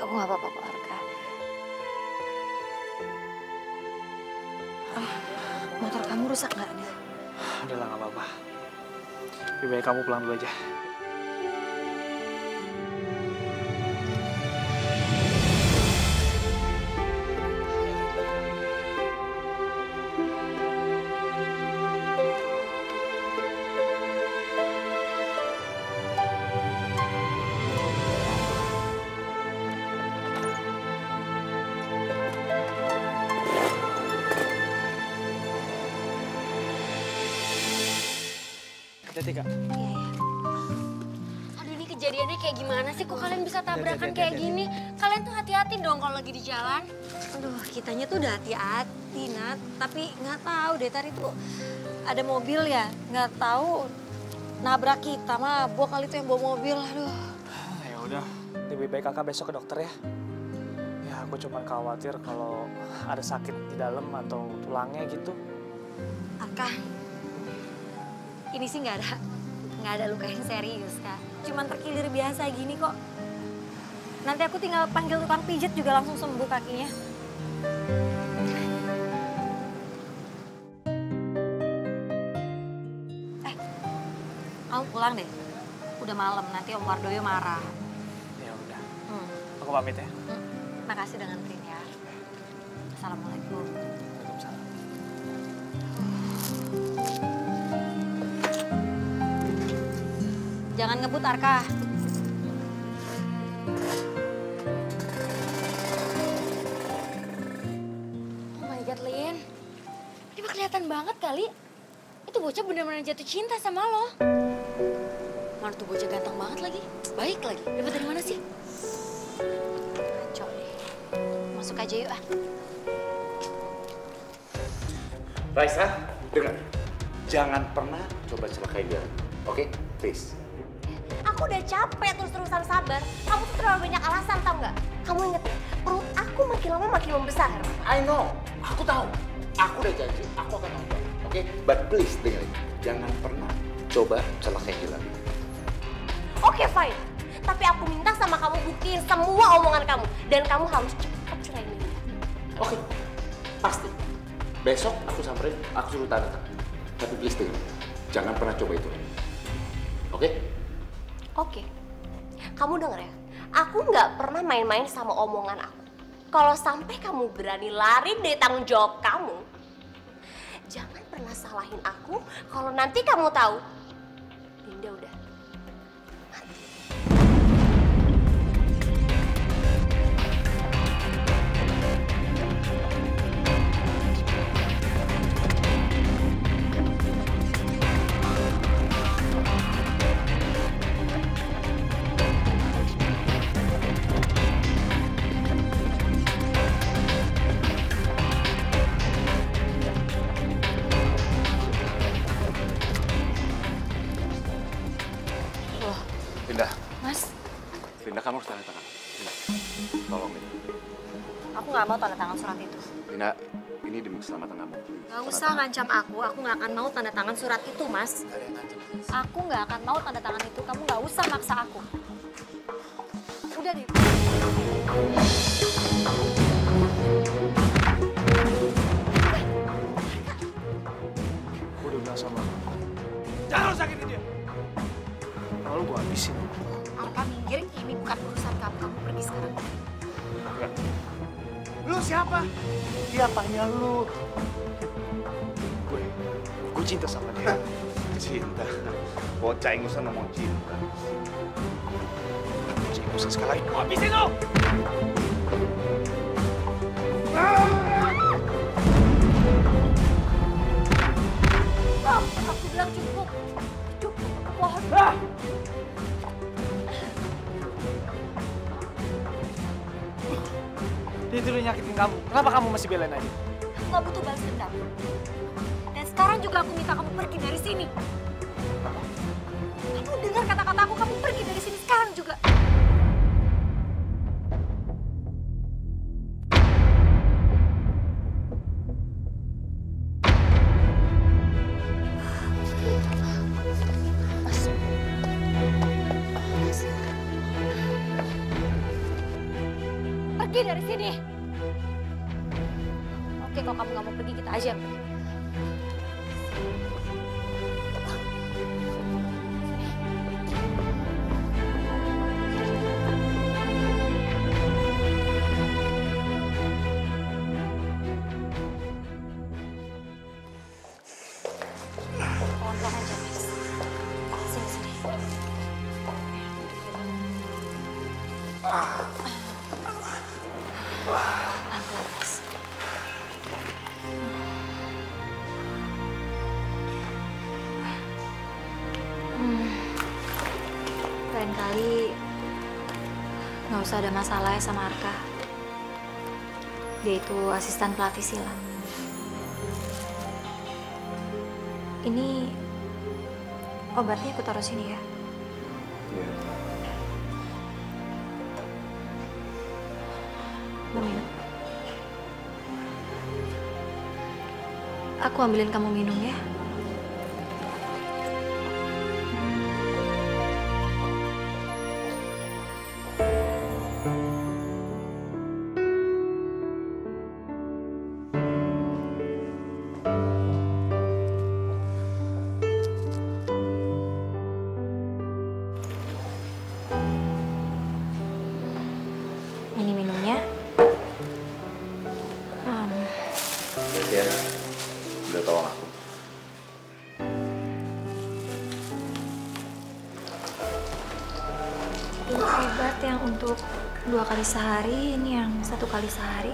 Aku nggak apa-apa kok, Arka. Motor kamu rusak nggak nih? Udahlah, nggak apa-apa. Lebih baik kamu pulang dulu aja. Hati-hati, Kak. Iya, iya. Aduh, ini kejadiannya kayak gimana sih? Kok kalian bisa tabrakan Hati-hati, kayak hati-hati. gini? Kalian tuh hati-hati dong kalau lagi di jalan. Aduh, kitanya tuh udah hati-hati, Nat. Tapi nggak tahu deh, tadi tuh ada mobil ya. Nggak tahu nabrak kita, mabok kali itu yang bawa mobil. Aduh. Ya udah, lebih baik kakak besok ke dokter ya. Ya aku cuma khawatir kalau ada sakit di dalam atau tulangnya gitu. Arka, ini sih nggak ada luka yang serius, Kak. Cuman terkilir biasa gini kok. Nanti aku tinggal panggil tukang pijat juga langsung sembuh kakinya. Kamu pulang deh. Udah malam, nanti Om Wardoyo marah. Ya udah, Hmm. aku pamit ya. Makasih udah nganterin ya. Assalamualaikum. Waalaikumsalam. Jangan ngebut, Arka. Oh my God, Lin. Ini mah kelihatan banget kali. Itu bocah bener-bener jatuh cinta sama lo. Mana tuh bocah ganteng banget lagi. Baik lagi. Dapat dari mana sih? Kacau deh. Masuk aja yuk, ah. Raisa, dengar. Jangan pernah coba celakai dia. Oke? Please. Aku udah capek terus-terusan sabar. Kamu tuh terlalu banyak alasan, tau nggak? Kamu inget ya, perut aku makin lama makin membesar. I know. Aku tahu. Aku udah janji, aku akan nonton. Oke? But please, dengerin. Jangan pernah coba celakai dia lagi. Oke, fine. Tapi aku minta sama kamu buktiin semua omongan kamu. Dan kamu harus cepat ceraiin dia. Oke, pasti. Besok aku samperin, aku suruh tanda tangan. Tapi please dengar, jangan pernah coba itu. Oke? Oke. Kamu denger ya, aku nggak pernah main-main sama omongan aku. Kalau sampai kamu berani lari dari tanggung jawab kamu, jangan pernah salahin aku kalau nanti kamu tahu Dinda udah mati. Linda, Mas, Linda kamu harus tanda tangan. Linda, tolong Linda. aku nggak mau tanda tangan surat itu. Linda, ini demi keselamatan kamu. Nggak usah ngancam aku nggak akan mau tanda tangan surat itu, Mas. Aku nggak akan mau tanda tangan itu, kamu nggak usah maksa aku. Udah deh. Aku udah bilang sama kamu. Jangan sakitin dia. Kalau gua habisin. Arka minggir, ini bukan urusan kamu. Kamu pergi sekarang. Enggak. Lu siapa? Siapanya lu? Gue cinta sama dia. Cinta. Bocah ingusan ngomong cinta. Cinta sekali lagi. Gua habisin lu! Aku bilang cukup. Cukup, aku mohon. Dia itu udah nyakitin kamu. Kenapa kamu masih belain aja? Aku nggak butuh balas dendam. Dan sekarang juga aku minta kamu pergi dari sini. Kamu dengar kata-kataku, kamu pergi dari sini sekarang juga. Pergi dari sini. Oke, kalau kamu nggak mau pergi, kita aja yang pergi. Pelan-pelan aja, Mas. Sini, sini. Pelan-pelan, Mas. Lain kali nggak usah ada masalah ya sama Arka. Dia itu asisten pelatih silat. Ini obatnya aku taruh sini ya. Mau minum? Aku ambilin kamu minum ya. Ini minumnya. Ya, udah tolong aku. Ini obat yang untuk 2 kali sehari, ini yang 1 kali sehari.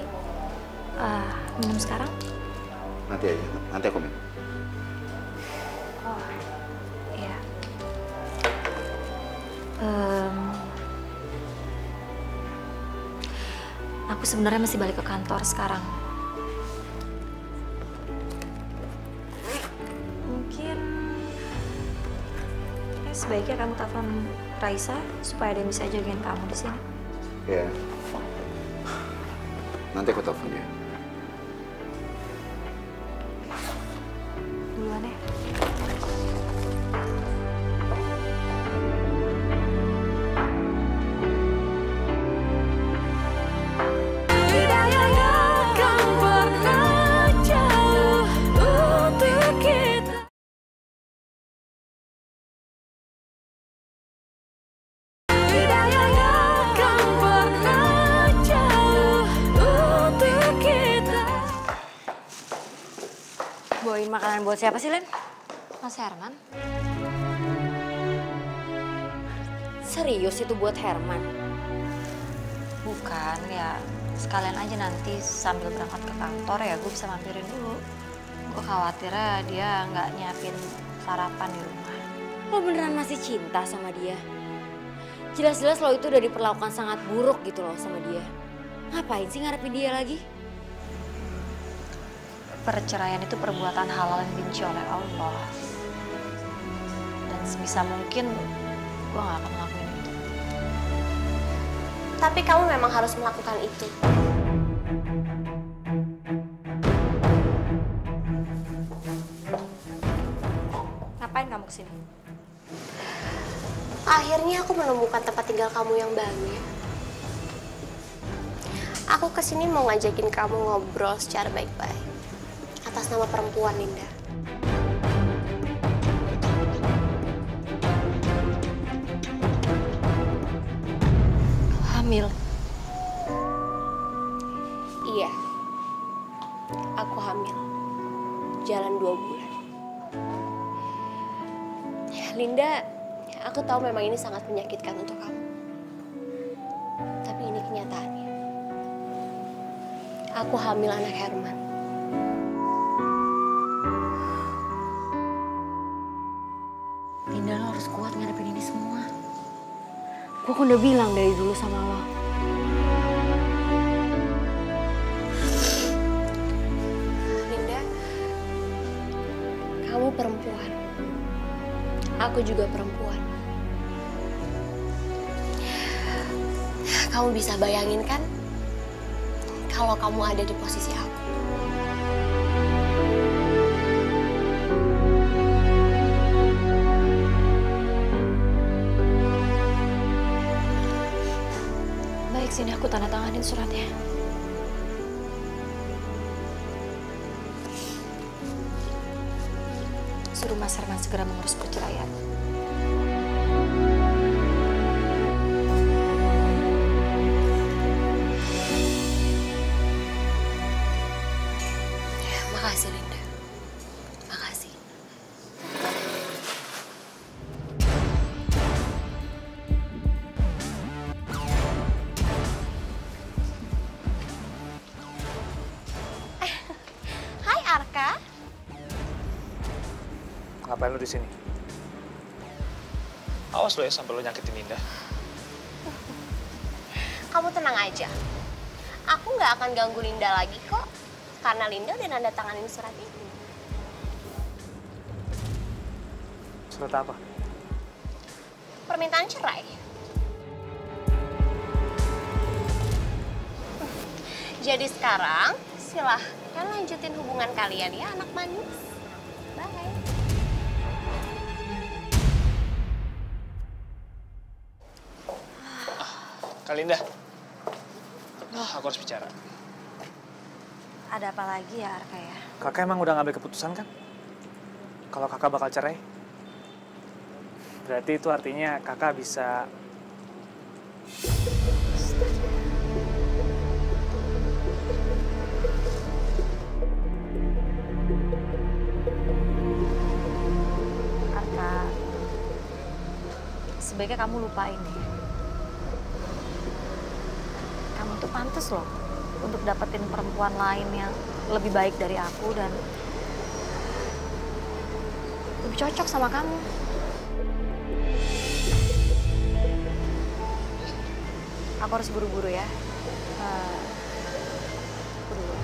Minum sekarang? Nanti aja, nanti aku minum. Oh, iya. Aku sebenarnya masih balik ke kantor sekarang. Mungkin sebaiknya kamu telepon Raisa supaya dia bisa jagain kamu di sini. Ya. Nanti aku telepon dia. Duluan ya. Bawain makanan buat siapa sih, Len? Mas Herman? Serius itu buat Herman? Bukan, ya sekalian aja nanti sambil berangkat ke kantor ya gue bisa mampirin dulu. Gue khawatirnya dia nggak nyiapin sarapan di rumah. Lo beneran masih cinta sama dia? Jelas-jelas lo itu udah diperlakukan sangat buruk gitu loh sama dia. Ngapain sih ngarepin dia lagi? Perceraian itu perbuatan halal yang dibenci oleh Allah. Dan sebisa mungkin gue gak akan melakukan itu. Tapi kamu memang harus melakukan itu. Ngapain kamu kesini? Akhirnya aku menemukan tempat tinggal kamu yang baru ya. Aku kesini mau ngajakin kamu ngobrol secara baik-baik. Atas nama perempuan, Linda. Hamil. Iya. Aku hamil. Jalan 2 bulan. Ya, Linda, aku tahu memang ini sangat menyakitkan untuk kamu. Tapi ini kenyataannya. Aku hamil anak Herman. Linda, lo harus kuat ngadepin ini semua. Gue kan udah bilang dari dulu sama lo. Linda, kamu perempuan. Aku juga perempuan. Kamu bisa bayangin kan? Kalau kamu ada di posisi aku. Baik, sini aku tanda tanganin suratnya. Suruh Mas Herman segera mengurus perceraian. Makasih, Linda. Makasih. Hai, Arka. Ngapain lu di sini? Awas lo ya sampai lo nyakitin Linda. Kamu tenang aja. Aku nggak akan ganggu Linda lagi kok. Karena Linda udah nanda tanganin surat itu. Surat apa? Permintaan cerai. Jadi sekarang silahkan lanjutin hubungan kalian ya anak manis. Bye. Kak Linda. Aku harus bicara. Ada apa lagi ya, Arka ya? Kakak emang udah ngambil keputusan kan? Kalau kakak bakal cerai? Berarti itu artinya kakak bisa... Arka, sebaiknya kamu lupain deh. Kamu tuh pantas loh untuk dapetin perempuan lain yang lebih baik dari aku dan lebih cocok sama kamu. Aku harus buru-buru ya. Buru-buru.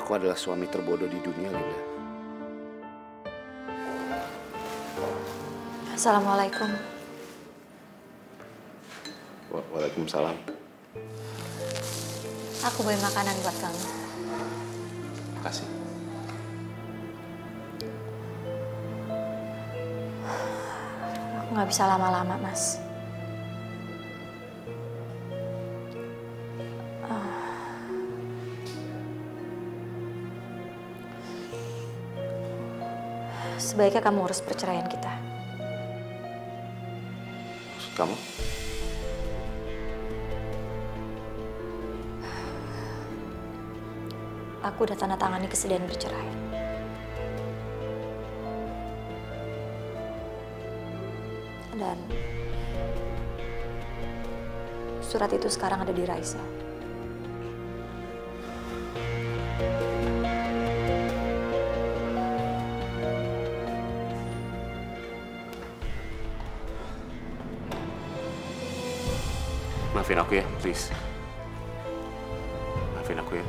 Aku adalah suami terbodoh di dunia, Linda. Assalamualaikum. Waalaikumsalam. Aku bawa makanan buat kamu. Makasih. Aku nggak bisa lama-lama, Mas. Sebaiknya kamu urus perceraian kita. Maksud kamu? Aku udah tanda tangani kesediaan bercerai. Dan surat itu sekarang ada di Raisa. Maafin aku ya, please. Maafin aku ya.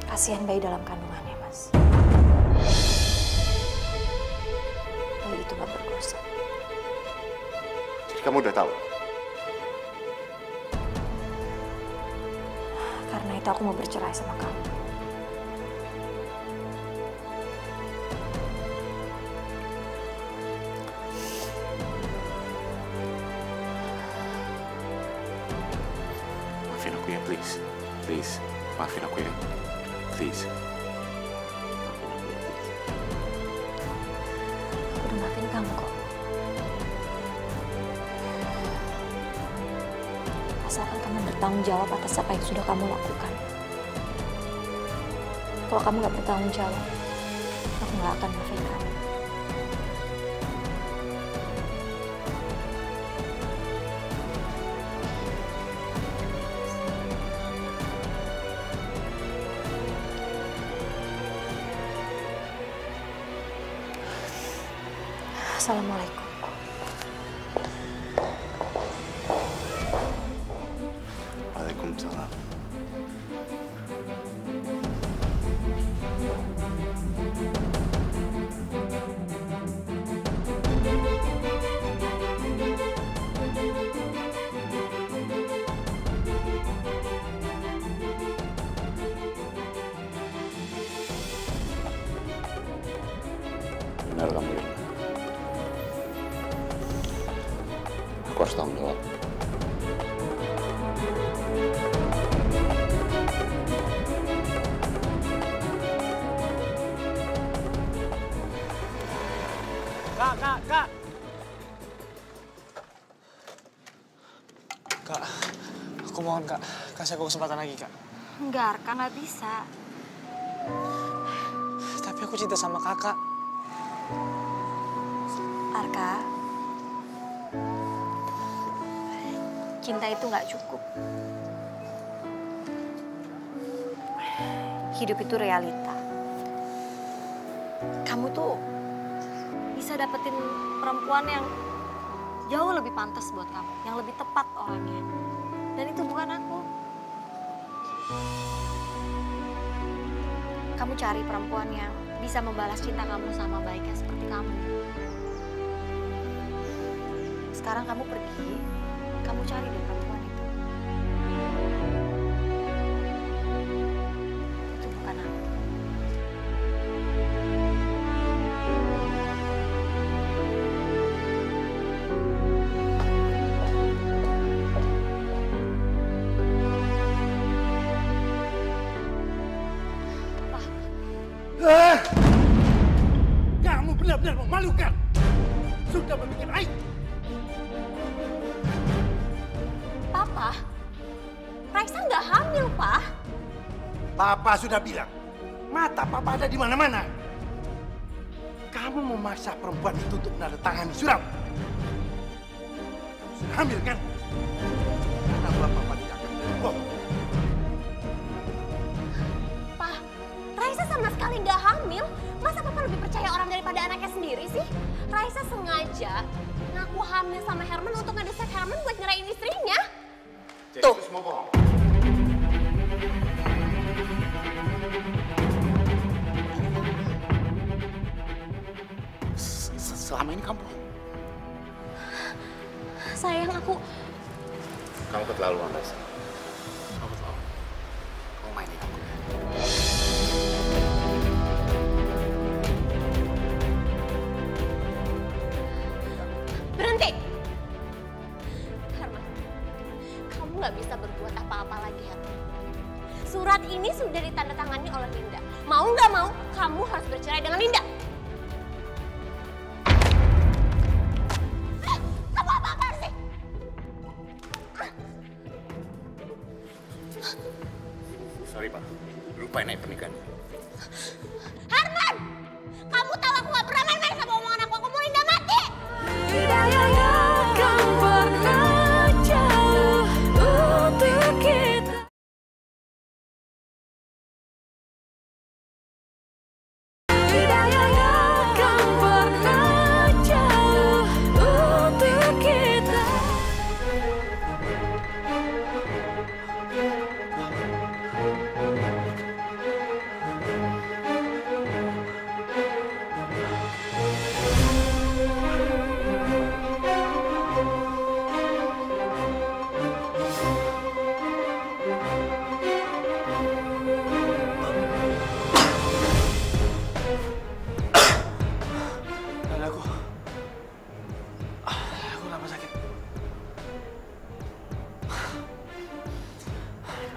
Kasihan bayi dalam kandungannya, Mas. Bayi itu gak berdosa. Jadi kamu udah tahu? Karena itu aku mau bercerai sama kamu. Maafin aku ya, please. Please, maafin aku ya. Please. Aku udah maafin kamu kok. Asalkan kamu bertanggung jawab atas apa yang sudah kamu lakukan. Kalau kamu gak bertanggung jawab, aku nggak akan maafin kamu. Assalamualaikum. Waalaikumsalam. Benar kamu, Irna. Aku harus tanggung jawab. Kak. Kak, aku mohon Kak, kasih aku kesempatan lagi Kak. Enggak, Arka, nggak bisa. Tapi aku cinta sama kakak. Arka, cinta itu nggak cukup. Hidup itu realita. Kamu tuh bisa dapetin perempuan yang jauh lebih pantas buat kamu, yang lebih tepat orangnya. Dan itu bukan aku. Kamu cari perempuan yang bisa membalas cinta kamu sama baiknya seperti kamu. Sekarang kamu pergi, kamu cari deh perempuan itu. Itu bukan aku. Kamu benar-benar memalukan. Sudah membuat aib. Papa, Raisa nggak hamil, Pak. Papa sudah bilang, mata Papa ada di mana-mana. Kamu memaksa perempuan itu untuk menandatangani surat. Kamu sudah hamil kan? Kenapa Papa tidak akan bohong? Pak, Raisa sama sekali nggak hamil. Masa Papa lebih percaya orang daripada anaknya sendiri sih? Raisa sengaja ngaku hamil sama Herman untuk ngedesak Herman buat nyerahin istrinya. Jadi itu semua bohong. Selama ini kamu bohong. Sayang, aku... Kamu keterlaluan, Raisa. Kamu keterlaluan. Kamu mainin aku. Berhenti! Herman, kamu nggak bisa berbuat apa-apa lagi, Herman. Surat ini sudah ditandatangani oleh Linda. Mau nggak mau, kamu harus bercerai dengan Linda. Kamu apa-apaan sih? Sorry, Pak. Lupain aja pernikahan. Herman! Kamu tahu aku nggak pernah main-main sama omongan aku. Aku mau Linda mati!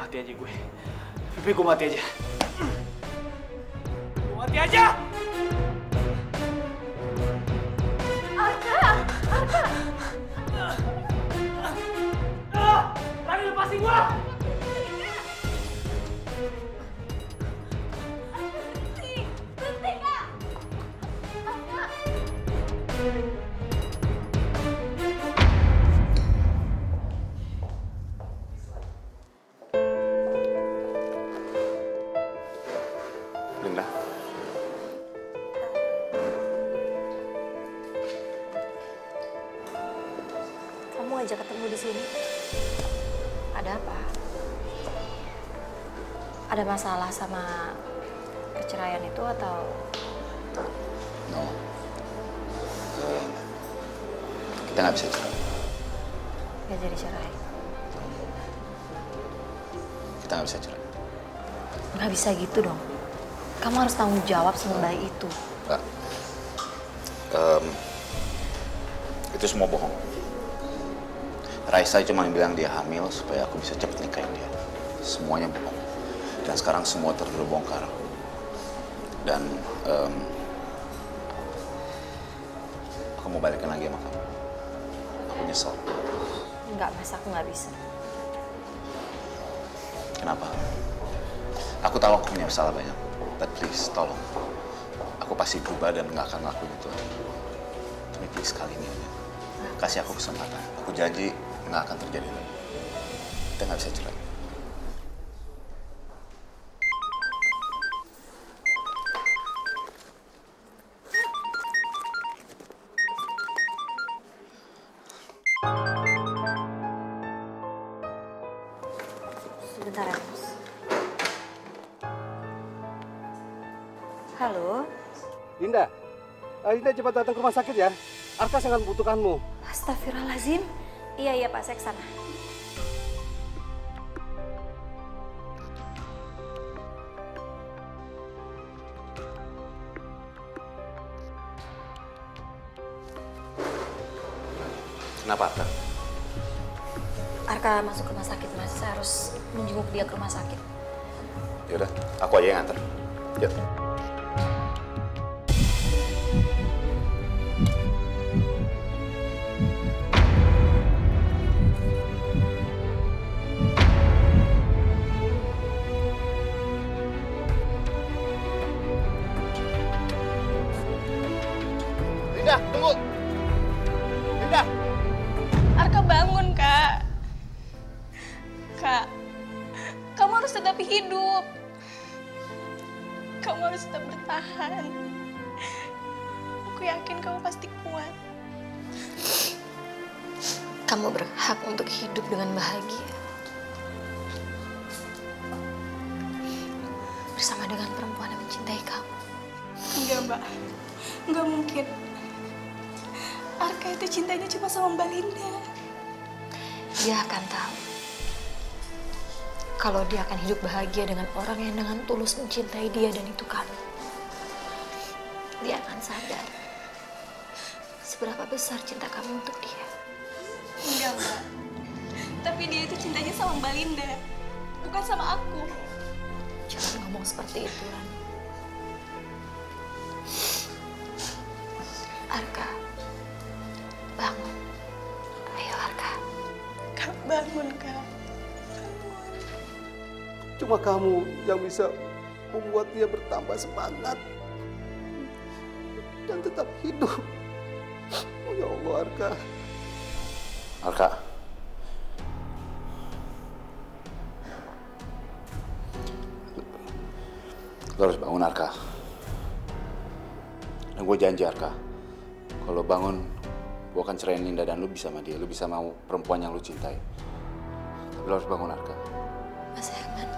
Mati aja gue. Pipi gue mati aja. Gue mati aja! Rani, lepasin gue! Berhenti, Kak! aja ketemu di sini. Ada apa? Ada masalah sama perceraian itu atau? No. Kita nggak bisa cerai. Nggak jadi cerai? Kita nggak bisa cerai. Nggak bisa gitu dong. Kamu harus tanggung jawab sama bayi itu. Kak, itu semua bohong. Raisa cuma bilang dia hamil supaya aku bisa cepet nikahin dia. Semuanya bohong. Dan sekarang semua terbongkar. Dan aku mau balikin lagi sama kamu. Aku nyesel. Nggak, Mas, aku nggak bisa. Kenapa? Aku tahu aku punya salah banyak. But please, tolong. Aku pasti berubah dan nggak akan ngelakuin itu lagi. Tapi please, kali ini aja. Kasih aku kesempatan. Aku janji nggak akan terjadi lagi. Kita nggak bisa cerai. Sebentar ya, Mas. Halo? Linda, Linda cepat datang ke rumah sakit ya. Arka sangat membutuhkanmu. Astagfirullahaladzim. Iya, Pak, saya kesana. Kenapa, Arka? Arka masuk ke rumah sakit, Mas. Saya harus menjenguk dia ke rumah sakit. Yaudah, aku aja yang antar. Yuk. Linda, tunggu. Linda. Arka bangun, Kak. Kak, kamu harus tetap hidup. Kamu harus tetap bertahan. Aku yakin kamu pasti kuat. Kamu berhak untuk hidup dengan bahagia. Bersama dengan perempuan yang mencintai kamu. Enggak, Mbak. Enggak mungkin. Arka itu cintanya cuma sama Mbak Linda. Dia akan tahu kalau dia akan hidup bahagia dengan orang yang dengan tulus mencintai dia, dan itu kamu. Dia akan sadar seberapa besar cinta kamu untuk dia. Enggak, Mbak. Tapi dia itu cintanya sama Mbak Linda, bukan sama aku. Jangan ngomong seperti itu, Ran. Arka, bangun. Ayo, Arka. Kak, bangun, Kak. Cuma kamu yang bisa membuat dia bertambah semangat dan tetap hidup. Oh ya Allah, Arka. Arka. Lo harus bangun, Arka. Dan gue janji, Arka, kalau bangun, gue akan ceraiin Linda dan lu bisa sama dia. Lu bisa mau perempuan yang lu cintai. Tapi lo harus bangun, Arka. Mas Herman,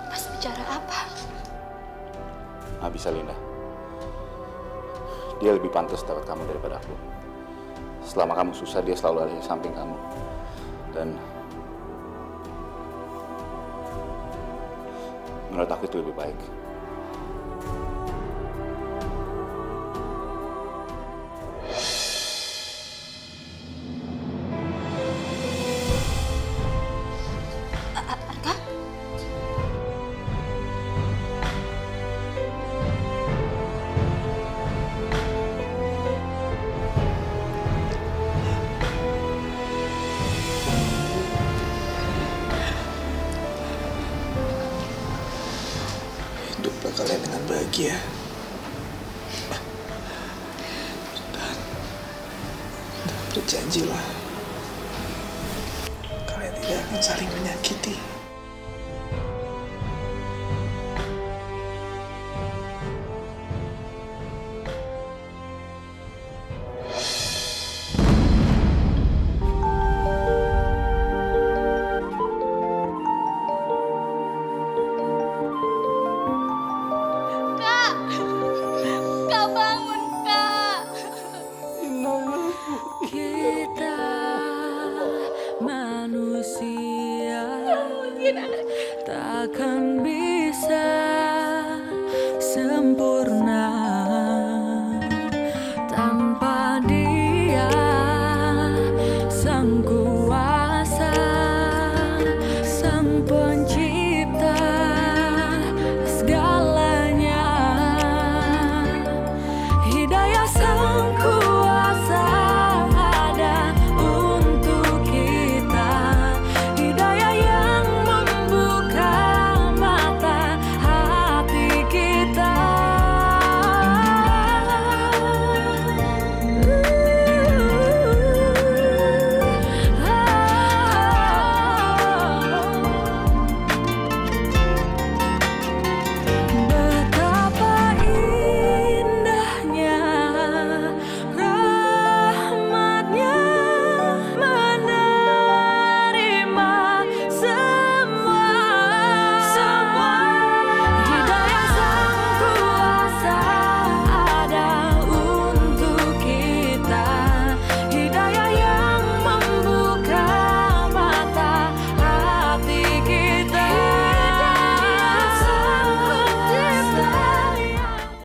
Mas bicara apa? Nggak bisa, Linda. Dia lebih pantas dapat kamu daripada aku. Selama kamu susah, dia selalu ada di samping kamu. Dan menurut aku itu lebih baik. Arka? Hiduplah kalian dengan bahagia. Dan berjanjilah kalian tidak akan saling menyakiti. takkan